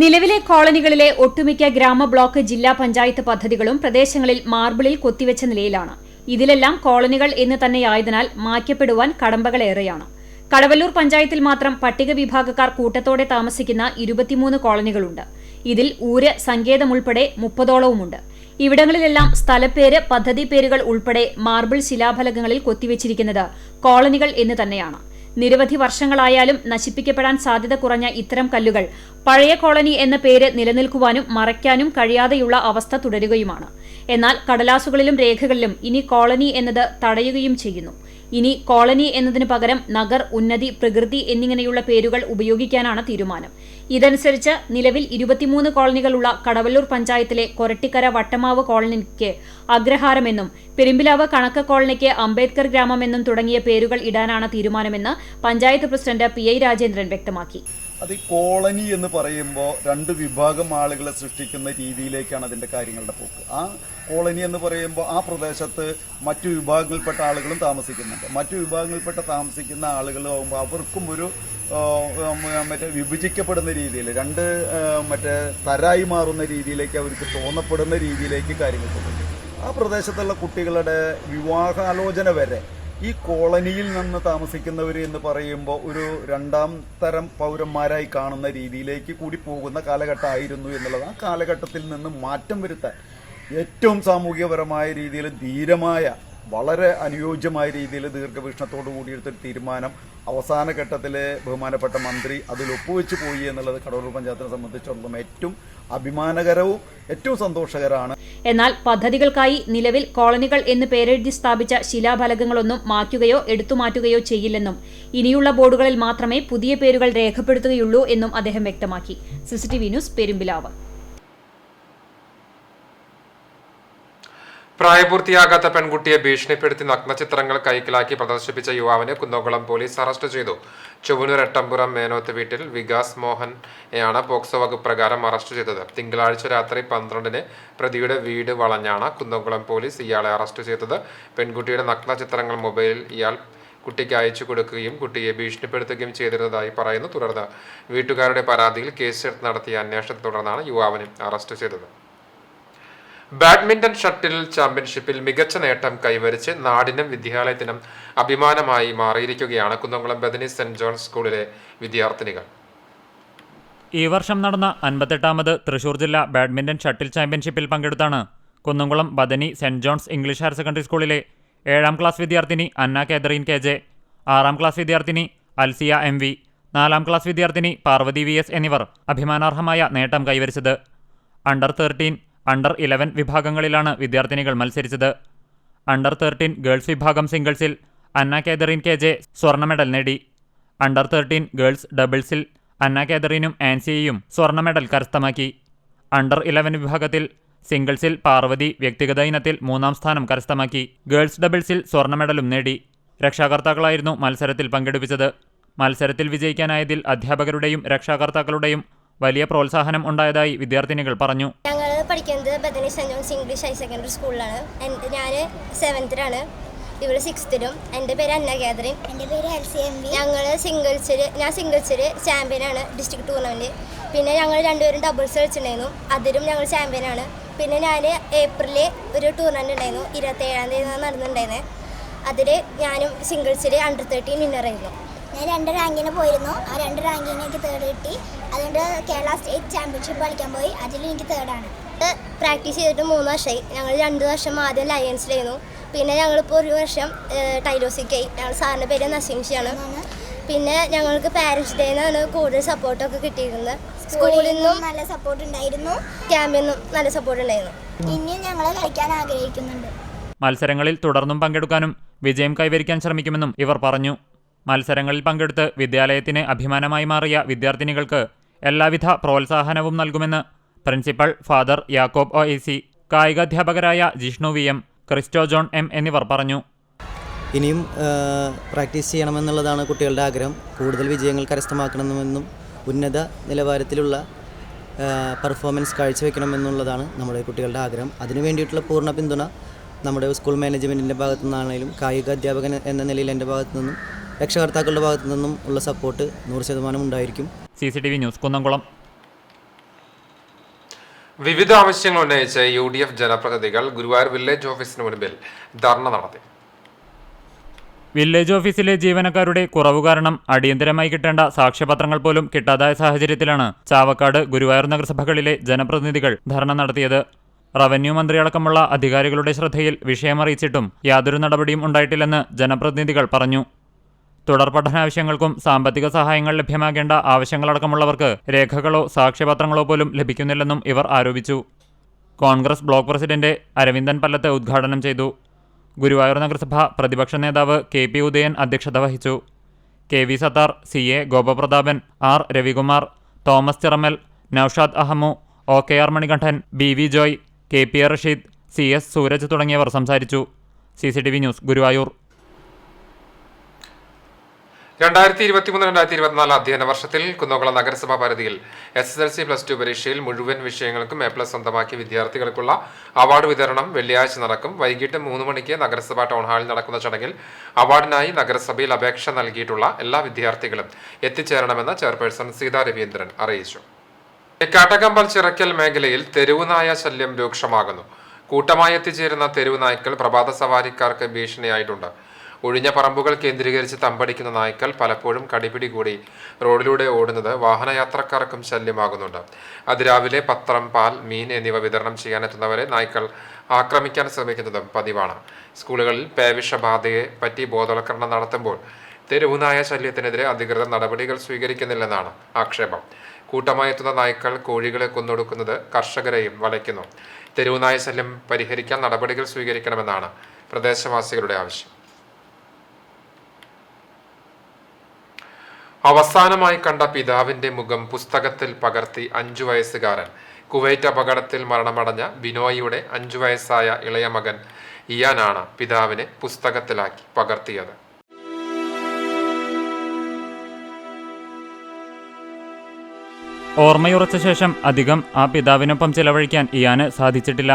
നിലവിലെ കോളനികളിലെ ഒട്ടുമിക്ക ഗ്രാമ, ബ്ലോക്ക്, ജില്ലാ പഞ്ചായത്ത് പദ്ധതികളും പ്രദേശങ്ങളിൽ മാർബിളിൽ കൊത്തിവെച്ച നിലയിലാണ്. ഇതിലെല്ലാം കോളനികൾ എന്ന് തന്നെയായതിനാൽ മാറ്റപ്പെടുവാൻ കടമ്പകളേറെയാണ്. കടവല്ലൂർ പഞ്ചായത്തിൽ മാത്രം പട്ടിക വിഭാഗക്കാർ കൂട്ടത്തോടെ താമസിക്കുന്ന 23 കോളനികളുണ്ട്. ഇതിൽ ഊര്, സങ്കേതമുൾപ്പെടെ 30ഓളവുമുണ്ട്. ഇവിടങ്ങളിലെല്ലാം സ്ഥലപ്പേര്, പദ്ധതി പേരുകൾ ഉൾപ്പെടെ മാർബിൾ ശിലാഫലകങ്ങളിൽ കൊത്തിവെച്ചിരിക്കുന്നത് കോളനികൾ എന്ന് തന്നെയാണ്. നിരവധി വർഷങ്ങളായാലും നശിപ്പിക്കപ്പെടാൻ സാധ്യത കുറഞ്ഞ ഇത്തരം കല്ലുകൾ പഴയ കോളനി എന്ന പേര് നിലനിൽക്കുവാനും മറയ്ക്കാനും കഴിയാതെയുള്ള അവസ്ഥ തുടരുകയുമാണ്. എന്നാൽ കടലാസുകളിലും രേഖകളിലും ഇനി കോളനി എന്നത് തടയുകയും ചെയ്യുന്നു. ഇനി കോളനി എന്നതിനു പകരം നഗർ, ഉന്നതി, പ്രകൃതി എന്നിങ്ങനെയുള്ള പേരുകൾ ഉപയോഗിക്കാനാണ് തീരുമാനം. ഇതനുസരിച്ച് നിലവിൽ 23 കോളനികളുള്ള കടവല്ലൂർ പഞ്ചായത്തിലെ കൊരട്ടിക്കര വട്ടമാവ് കോളനിക്ക് അഗ്രഹാരമെന്നും പെരുമ്പിലാവ് കണക്ക കോളനിക്ക് അംബേദ്കർ ഗ്രാമമെന്നും തുടങ്ങിയ പേരുകൾ ഇടാനാണ് തീരുമാനമെന്ന് പഞ്ചായത്ത് പ്രസിഡന്റ് PI രാജേന്ദ്രൻ വ്യക്തമാക്കി. അത് ഈ കോളനി എന്ന് പറയുമ്പോൾ 2 വിഭാഗം ആളുകളെ സൃഷ്ടിക്കുന്ന രീതിയിലേക്കാണ് അതിന്റെ കാര്യങ്ങളുടെ പോക്ക്. ആ കോളനി എന്ന് പറയുമ്പോൾ ആ പ്രദേശത്ത് മറ്റു വിഭാഗങ്ങളിൽപ്പെട്ട ആളുകളും താമസിക്കുന്നുണ്ട്. മറ്റു വിഭാഗങ്ങളിൽപ്പെട്ട താമസിക്കുന്ന ആളുകളാകുമ്പോൾ അവർക്കും ഒരു വിഭജിക്കപ്പെടുന്ന രീതിയിൽ 2 തരായി മാറുന്ന രീതിയിലേക്ക് അവർക്ക് തോന്നപ്പെടുന്ന രീതിയിലേക്ക് കാര്യങ്ങൾ പോകുന്നു. ആ പ്രദേശത്തുള്ള കുട്ടികളുടെ വിവാഹാലോചന വരെ ഈ കോളനിയിൽ നിന്ന് താമസിക്കുന്നവർ എന്ന് പറയുമ്പോൾ ഒരു രണ്ടാം തരം പൗരന്മാരായി കാണുന്ന രീതിയിലേക്ക് കൂടി പോകുന്ന കാലഘട്ടമായിരുന്നു എന്നുള്ളത്. ആ കാലഘട്ടത്തിൽ നിന്ന് മാറ്റം വരുത്താൻ ഏറ്റവും സാമൂഹികപരമായ രീതിയിൽ ധീരമായ, വളരെ അനുയോജ്യമായ രീതിയിൽ ദീർഘവീക്ഷണത്തോടു കൂടിയെടുത്തൊരു തീരുമാനം അവസാന ഘട്ടത്തിൽ ബഹുമാനപ്പെട്ട മന്ത്രി അതിൽ ഒപ്പുവെച്ച് പോയി എന്നുള്ളത് കടവൂർ പഞ്ചായത്തിനെ സംബന്ധിച്ചിടത്തോളം ഏറ്റവും അഭിമാനകരവും ഏറ്റവും സന്തോഷകരമാണ്. എന്നാൽ പദ്ധതികൾക്കായി നിലവിൽ കോളനികൾ എന്ന് പേരെഴുതി സ്ഥാപിച്ച ശിലാഫലകങ്ങളൊന്നും മാറ്റുകയോ എടുത്തുമാറ്റുകയോ ചെയ്യില്ലെന്നും ഇനിയുള്ള ബോർഡുകളിൽ മാത്രമേ പുതിയ പേരുകൾ രേഖപ്പെടുത്തുകയുള്ളൂ എന്നും അദ്ദേഹം വ്യക്തമാക്കി. CCTV news, Perumpilavu. പ്രായപൂർത്തിയാകാത്ത പെൺകുട്ടിയെ ഭീഷണിപ്പെടുത്തി നഗ്നചിത്രങ്ങൾ കൈക്കലാക്കി പ്രദർശിപ്പിച്ച യുവാവിനെ കുന്നംകുളം പോലീസ് അറസ്റ്റ് ചെയ്തു. ചൊവ്വനൂർ എട്ടമ്പുറം മേനോത്ത് വീട്ടിൽ വികാസ് മോഹനെയാണ് പോക്സോ വകുപ്പ് പ്രകാരം അറസ്റ്റ് ചെയ്തത്. തിങ്കളാഴ്ച രാത്രി 12-ന് പ്രതിയുടെ വീട് വളഞ്ഞാണ് കുന്നംകുളം പോലീസ് ഇയാളെ അറസ്റ്റ് ചെയ്തത്. പെൺകുട്ടിയുടെ നഗ്നചിത്രങ്ങൾ മൊബൈലിൽ ഇയാൾ കുട്ടിക്ക് അയച്ചു കൊടുക്കുകയും കുട്ടിയെ ഭീഷണിപ്പെടുത്തുകയും ചെയ്തിരുന്നതായി പറയുന്നു. തുടർന്ന് വീട്ടുകാരുടെ പരാതിയിൽ കേസെടുത്ത് നടത്തിയ അന്വേഷണത്തെ തുടർന്നാണ് യുവാവിനെ അറസ്റ്റ് ചെയ്തത്. ബാഡ്മിന്റൺ ഷട്ടിൽ ചാമ്പ്യൻഷിപ്പിൽ മികച്ച നേട്ടം കൈവരിച്ച് നാടിനും വിദ്യാലയത്തിനും അഭിമാനമായി മാറിയിരിക്കുകയാണ് കുന്നംകുളം ബദനി സെന്റ് ജോൺസ് സ്കൂളിലെ വിദ്യാർത്ഥിനികൾ. ഈ വർഷം നടന്ന 58ാമത് തൃശൂർ ജില്ലാ ബാഡ്മിന്റൺ ഷട്ടിൽ ചാമ്പ്യൻഷിപ്പിൽ പങ്കെടുത്താണ് Kunnamkulam Bethany saint John's English higher secondary സ്കൂളിലെ 7ാം ക്ലാസ് വിദ്യാർത്ഥിനി അന്ന കാതറീൻ KJ, 6ാം ക്ലാസ് വിദ്യാർത്ഥിനി അൽസിയ MV, 4ാം ക്ലാസ് വിദ്യാർത്ഥിനി പാർവതി VS എന്നിവർ അഭിമാനാർഹമായ നേട്ടം കൈവരിച്ചത്. അണ്ടർ 13, അണ്ടർ 11 വിഭാഗങ്ങളിലാണ് വിദ്യാർത്ഥിനികൾ മത്സരിച്ചത്. അണ്ടർ 13 ഗേൾസ് വിഭാഗം സിംഗിൾസിൽ അന്ന കാതറീൻ KJ സ്വർണ്ണ മെഡൽ നേടി. അണ്ടർ 13 ഗേൾസ് ഡബിൾസിൽ അന്ന കാതറീനും ആൻസിയയും സ്വർണ്ണ മെഡൽ കരസ്ഥമാക്കി. അണ്ടർ 11 വിഭാഗത്തിൽ സിംഗിൾസിൽ പാർവതി വ്യക്തിഗത ഇനത്തിൽ 3ാം സ്ഥാനം കരസ്ഥമാക്കി. ഗേൾസ് ഡബിൾസിൽ സ്വർണ്ണ മെഡലും നേടി. രക്ഷാകർത്താക്കളായിരുന്നു മത്സരത്തിൽ പങ്കെടുപ്പിച്ചത്. മത്സരത്തിൽ വിജയിക്കാനായതിൽ അധ്യാപകരുടെയും രക്ഷാകർത്താക്കളുടെയും വലിയ പ്രോത്സാഹനം ഉണ്ടായതായി വിദ്യാർത്ഥിനികൾ പറഞ്ഞു. ഞങ്ങൾ പഠിക്കുന്നത് Bethany saint John's English higher secondary സ്കൂളിലാണ്. ഞാൻ 7th-ലാണ്, ഇവൾ 6th-ലും. എൻ്റെ പേര് അന്ന കാതറിൻ. എൻ്റെ പേര് LCMV. ഞാൻ സിംഗിൾസിൽ ചാമ്പ്യനാണ് ഡിസ്ട്രിക്ട് ടൂർണമെൻറ്റ്. പിന്നെ ഞങ്ങൾ രണ്ടുപേരും ഡബിൾസ് കളിച്ചിട്ടുണ്ടായിരുന്നു, അതിലും ഞങ്ങൾ ചാമ്പ്യനാണ്. പിന്നെ ഞാൻ ഏപ്രിലിൽ ഒരു ടൂർണമെൻറ്റ് ഉണ്ടായിരുന്നു, 27-ാം തീയതി നടന്നിട്ടുണ്ടായിരുന്നത്. അതിൽ ഞാനും സിംഗിൾസിൽ അണ്ടർ 13 വിന്നറായിരുന്നു. ഞാൻ 2 റാങ്കിന് പോയിരുന്നു. ആ 2 റാങ്കിന് എനിക്ക് 3rd കിട്ടി. അതുകൊണ്ട് കേരള സ്റ്റേറ്റ് ചാമ്പ്യൻഷിപ്പ് കളിക്കാൻ പോയി, അതിൽ എനിക്ക് 3rd-ആണ്. പ്രാക്ടീസ് ചെയ്തിട്ട് 3 വർഷമായി. ഞങ്ങൾ 2 വർഷം ആദ്യം ലയൻസിലായിരുന്നു. പിന്നെ ഞങ്ങളിപ്പോൾ 1 വർഷം ടൈലോസിക്കായി. ഞങ്ങൾ സാറിൻ്റെ പേര് നസീംഷിയാണ്. പിന്നെ ഞങ്ങൾക്ക് പാരൻസ് ഡേന്നാണ് കൂടുതൽ സപ്പോർട്ടൊക്കെ കിട്ടിയിരുന്നത്. സ്കൂളിൽ നിന്നും നല്ല സപ്പോർട്ട് ഉണ്ടായിരുന്നു, ക്യാമ്പിൽ നിന്നും നല്ല സപ്പോർട്ട് ഉണ്ടായിരുന്നു. ഇനിയും ഞങ്ങൾ കളിക്കാൻ ആഗ്രഹിക്കുന്നുണ്ട്. മത്സരങ്ങളിൽ തുടർന്നും പങ്കെടുക്കാനും വിജയം കൈവരിക്കാൻ ശ്രമിക്കുമെന്നും ഇവർ പറഞ്ഞു. മത്സരങ്ങളിൽ പങ്കെടുത്ത് വിദ്യാലയത്തിന് അഭിമാനമായി മാറിയ വിദ്യാർത്ഥിനികൾക്ക് എല്ലാവിധ പ്രോത്സാഹനവും നൽകുമെന്ന് പ്രിൻസിപ്പൽ ഫാദർ യാക്കോബ് OAC, കായികാധ്യാപകരായ Jishnu VM, Christo John M എന്നിവർ പറഞ്ഞു. ഇനിയും പ്രാക്ടീസ് ചെയ്യണമെന്നുള്ളതാണ് കുട്ടികളുടെ ആഗ്രഹം. കൂടുതൽ വിജയങ്ങൾ കരസ്ഥമാക്കണമെന്നും ഉന്നത നിലവാരത്തിലുള്ള പെർഫോമൻസ് കാഴ്ചവെക്കണമെന്നുള്ളതാണ് നമ്മുടെ കുട്ടികളുടെ ആഗ്രഹം. അതിനു വേണ്ടിയിട്ടുള്ള പൂർണ്ണ പിന്തുണ നമ്മുടെ സ്കൂൾ മാനേജ്മെൻറ്റിൻ്റെ ഭാഗത്തു നിന്നാണെങ്കിലും കായികാധ്യാപകൻ എന്ന നിലയിൽ എൻ്റെ ഭാഗത്തു നിന്നും രക്ഷകർത്താക്കളുടെ ഭാഗത്തു നിന്നും ഉള്ള സപ്പോർട്ട് 100% ഉണ്ടായിരിക്കും. CCTV news, Kunnamkulam. വിവിധ ആവശ്യങ്ങൾ ഉന്നയിച്ച് UDF ജനപ്രതിനിധികൾ ഗുരുവായൂർ വില്ലേജ് ഓഫീസിന് മുൻപിൽ ധർണ നടത്തി. വില്ലേജ് ഓഫീസിലെ ജീവനക്കാരുടെ കുറവ് കാരണം അടിയന്തരമായി കിട്ടേണ്ട സാക്ഷ്യപത്രങ്ങൾ പോലും കിട്ടാതായ സാഹചര്യത്തിലാണ് ചാവക്കാട്, ഗുരുവായൂർ നഗരസഭകളിലെ ജനപ്രതിനിധികൾ ധർണ നടത്തിയത്. റവന്യൂ മന്ത്രിയടക്കമുള്ള അധികാരികളുടെ ശ്രദ്ധയിൽ വിഷയമറിയിച്ചിട്ടും യാതൊരു നടപടിയും ഉണ്ടായിട്ടില്ലെന്ന് ജനപ്രതിനിധികൾ പറഞ്ഞു. തുടർ പഠനാവശ്യങ്ങൾക്കും സാമ്പത്തിക സഹായങ്ങൾ ലഭ്യമാകേണ്ട ആവശ്യങ്ങളടക്കമുള്ളവർക്ക് രേഖകളോ സാക്ഷ്യപത്രങ്ങളോ പോലും ലഭിക്കുന്നില്ലെന്നും ഇവർ ആരോപിച്ചു. കോൺഗ്രസ് ബ്ലോക്ക് പ്രസിഡന്റ് അരവിന്ദൻ പല്ലത്ത് ഉദ്ഘാടനം ചെയ്തു. ഗുരുവായൂർ നഗരസഭ പ്രതിപക്ഷ നേതാവ് KP ഉദയൻ അധ്യക്ഷത വഹിച്ചു. KV Sathar, CA Gopaprathapan, R Ravikumar, Thomas Chiramal, Noushad Ahammu, OKR Manikandan, BV Joy, KP Rasheed, CS Sooraj തുടങ്ങിയവർ സംസാരിച്ചു. CCTV news, Guruvayur. 2023-2024 അധ്യയന വർഷത്തിൽ കുന്നംകുളം നഗരസഭാ പരിധിയിൽ SSLC+2 പരീക്ഷയിൽ മുഴുവൻ വിഷയങ്ങൾക്കും A+ സ്വന്തമാക്കിയ വിദ്യാർത്ഥികൾക്കുള്ള അവാർഡ് വിതരണം വെള്ളിയാഴ്ച നടക്കും. വൈകിട്ട് 3 മണിക്ക് നഗരസഭാ ടൗൺ ഹാളിൽ നടക്കുന്ന ചടങ്ങിൽ അവാർഡിനായി നഗരസഭയിൽ അപേക്ഷ നൽകിയിട്ടുള്ള എല്ലാ വിദ്യാർത്ഥികളും എത്തിച്ചേരണമെന്ന് ചെയർപേഴ്സൺ സീതാ രവീന്ദ്രൻ അറിയിച്ചു. കാട്ടകമ്പൽ ചിറക്കൽ മേഖലയിൽ തെരുവുനായ ശല്യം രൂക്ഷമാകുന്നു. കൂട്ടമായി എത്തിച്ചേരുന്ന തെരുവ് നായ്ക്കൾ പ്രഭാത സവാരിക്കാർക്ക് ഭീഷണിയായിട്ടുണ്ട്. ഒഴിഞ്ഞ പറമ്പുകൾ കേന്ദ്രീകരിച്ച് തമ്പടിക്കുന്ന നായ്ക്കൾ പലപ്പോഴും കടിപിടി കൂടി റോഡിലൂടെ ഓടുന്നത് വാഹനയാത്രക്കാർക്കും ശല്യമാകുന്നുണ്ട്. അതിരാവിലെ പത്രം, പാൽ, മീൻ എന്നിവ വിതരണം ചെയ്യാനെത്തുന്നവരെ നായ്ക്കൾ ആക്രമിക്കാൻ ശ്രമിക്കുന്നതും പതിവാണ്. സ്കൂളുകളിൽ പേവിഷബാധയെ പറ്റി ബോധവൽക്കരണം നടത്തുമ്പോൾ തെരുവുനായ ശല്യത്തിനെതിരെ അധികൃതർ നടപടികൾ സ്വീകരിക്കുന്നില്ലെന്നാണ് ആക്ഷേപം. കൂട്ടമായി എത്തുന്ന നായ്ക്കൾ കോഴികളെ കൊന്നൊടുക്കുന്നത് കർഷകരെയും വലയ്ക്കുന്നു. തെരുവുനായ ശല്യം പരിഹരിക്കാൻ നടപടികൾ സ്വീകരിക്കണമെന്നാണ് പ്രദേശവാസികളുടെ ആവശ്യം. അവസാനമായി കണ്ട പിതാവിന്റെ മുഖം പുസ്തകത്തിൽ പകർത്തി 5 വയസ്സുകാരൻ. കുവൈറ്റ് അപകടത്തിൽ മരണമടഞ്ഞ ബിനോയിയുടെ 5 വയസ്സായ ഇളയ മകൻ ഇയാനാണ് പിതാവിനെ പുസ്തകത്തിലാക്കി പകർത്തിയത്. ഓർമ്മയുറച്ച ശേഷം അധികം ആ പിതാവിനൊപ്പം ചിലവഴിക്കാൻ ഇയാന് സാധിച്ചിട്ടില്ല.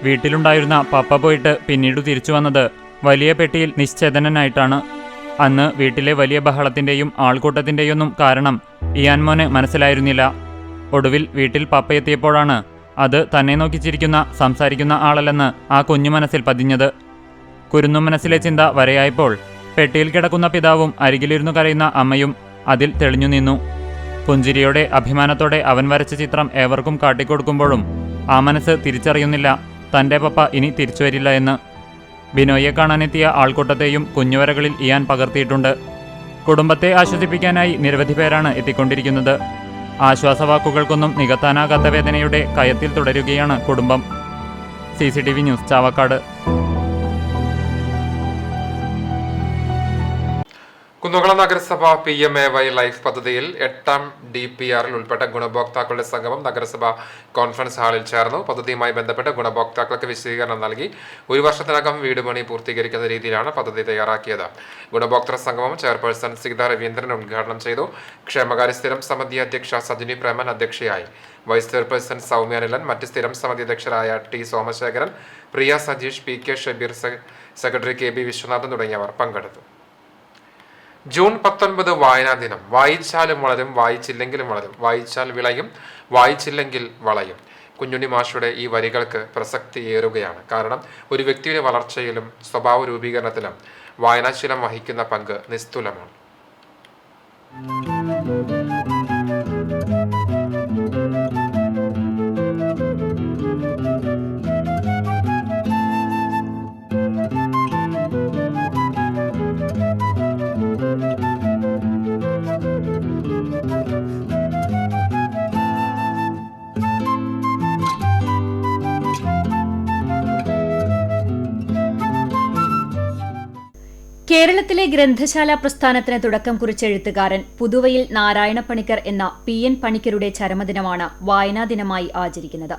വീട്ടിലുണ്ടായിരുന്ന പപ്പ പോയിട്ട് പിന്നീട് തിരിച്ചു വന്നത് വലിയ പെട്ടിയിൽ നിശ്ചേതനായിട്ടാണ്. അന്ന് വീട്ടിലെ വലിയ ബഹളത്തിന്റെയും ആൾക്കൂട്ടത്തിന്റെയൊന്നും കാരണം ഇയാൻ മോന് മനസ്സിലായിരുന്നില്ല. ഒടുവിൽ വീട്ടിൽ പപ്പ എത്തിയപ്പോഴാണ് അത് തന്നെ നോക്കിച്ചിരിക്കുന്ന, സംസാരിക്കുന്ന ആളല്ലെന്ന് ആ കുഞ്ഞു മനസ്സിൽ പതിഞ്ഞത്. കുരുന്നു മനസ്സിലെ ചിന്ത വരയായപ്പോൾ പെട്ടിയിൽ കിടക്കുന്ന പിതാവും അരികിലിരുന്നു കരയുന്ന അമ്മയും അതിൽ തെളിഞ്ഞു നിന്നു. പുഞ്ചിരിയോടെ അഭിമാനത്തോടെ അവൻ വരച്ച ചിത്രം ഏവർക്കും കാട്ടിക്കൊടുക്കുമ്പോഴും ആ മനസ്സ് തിരിച്ചറിയുന്നില്ല തൻ്റെ പപ്പ ഇനി തിരിച്ചു വരില്ല എന്ന്. ബിനോയെ കാണാനെത്തിയ ആൾക്കൂട്ടത്തെയും കുഞ്ഞുവരകളിൽ ഇയാൻ പകർത്തിയിട്ടുണ്ട്. കുടുംബത്തെ ആശ്വസിപ്പിക്കാനായി നിരവധി പേരാണ് എത്തിക്കൊണ്ടിരിക്കുന്നത്. ആശ്വാസവാക്കുകൾക്കൊന്നും നികത്താനാകാത്ത വേദനയുടെ കയത്തിൽ തുടരുകയാണ് കുടുംബം. CCTV news, Chavakkad. കുന്നംകുളം നഗരസഭ PMAY ലൈഫ് പദ്ധതിയിൽ 8ാം DPRൽ ഉൾപ്പെട്ട ഗുണഭോക്താക്കളുടെ സംഗമം നഗരസഭ കോൺഫറൻസ് ഹാളിൽ ചേർന്നു. പദ്ധതിയുമായി ബന്ധപ്പെട്ട് ഗുണഭോക്താക്കൾക്ക് വിശദീകരണം നൽകി 1 വർഷത്തിനകം വീട് പണി പൂർത്തീകരിക്കുന്ന രീതിയിലാണ് പദ്ധതി തയ്യാറാക്കിയത്. ഗുണഭോക്തൃ സംഗമം ചെയർപേഴ്സൺ സീത രവീന്ദ്രൻ ഉദ്ഘാടനം ചെയ്തു. ക്ഷേമകാര്യ സ്ഥിരം സമിതി അധ്യക്ഷ സജിനി പ്രേമൻ അധ്യക്ഷയായി. വൈസ് ചെയർപേഴ്സൺ സൗമ്യ നിലൻ, മറ്റ് സ്ഥിരം സമിതി അധ്യക്ഷരായ T Somasekharan, Priya Sajeesh, PK Shabeer, secretary KB Viswanathan തുടങ്ങിയവർ പങ്കെടുത്തു. ജൂൺ 19 വായനാ ദിനം. വായിച്ചാലും വളരും, വായിച്ചില്ലെങ്കിലും വളരും. വായിച്ചാൽ വിളയും, വായിച്ചില്ലെങ്കിൽ വളയും. കുഞ്ഞുണ്ണി മാഷുടെ ഈ വരികൾക്ക് പ്രസക്തിയേറുകയാണ്. കാരണം ഒരു വ്യക്തിയുടെ വളർച്ചയിലും സ്വഭാവ രൂപീകരണത്തിലും വായനാശീലം വഹിക്കുന്ന പങ്ക് നിസ്തുലമാണ്. കേരളത്തിലെ ഗ്രന്ഥശാല പ്രസ്ഥാനത്തിന് തുടക്കം കുറിച്ച എഴുത്തുകാരൻ പുതുവയിൽ നാരായണ പണിക്കർ എന്ന PN പണിക്കരുടെ ചരമദിനമാണ് വായനാ ദിനമായി ആചരിക്കുന്നത്.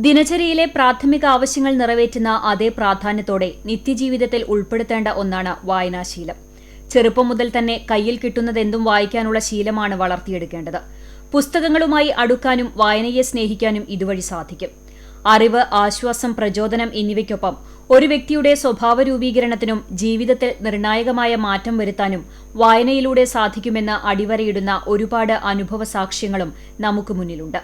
ദിനചര്യയിലെ പ്രാഥമിക ആവശ്യങ്ങൾ നിറവേറ്റുന്ന അതേ പ്രാധാന്യത്തോടെ നിത്യജീവിതത്തിൽ ഉൾപ്പെടുത്തേണ്ട ഒന്നാണ് വായനാശീലം. ചെറുപ്പം മുതൽ തന്നെ കയ്യിൽ കിട്ടുന്നതെന്തും വായിക്കാനുള്ള ശീലമാണ് വളർത്തിയെടുക്കേണ്ടത്. പുസ്തകങ്ങളുമായി അടുക്കാനും വായനയെ സ്നേഹിക്കാനും ഇതുവഴി സാധിക്കും. അറിവ്, ആശ്വാസം, പ്രചോദനം എന്നിവയ്ക്കൊപ്പം ഒരു വ്യക്തിയുടെ സ്വഭാവ രൂപീകരണത്തിനും ജീവിതത്തിൽ നിർണായകമായ മാറ്റം വരുത്താനും വായനയിലൂടെ സാധിക്കുമെന്ന് അടിവരയിടുന്ന ഒരുപാട് അനുഭവ സാക്ഷ്യങ്ങളും നമുക്ക് മുന്നിലുണ്ട്.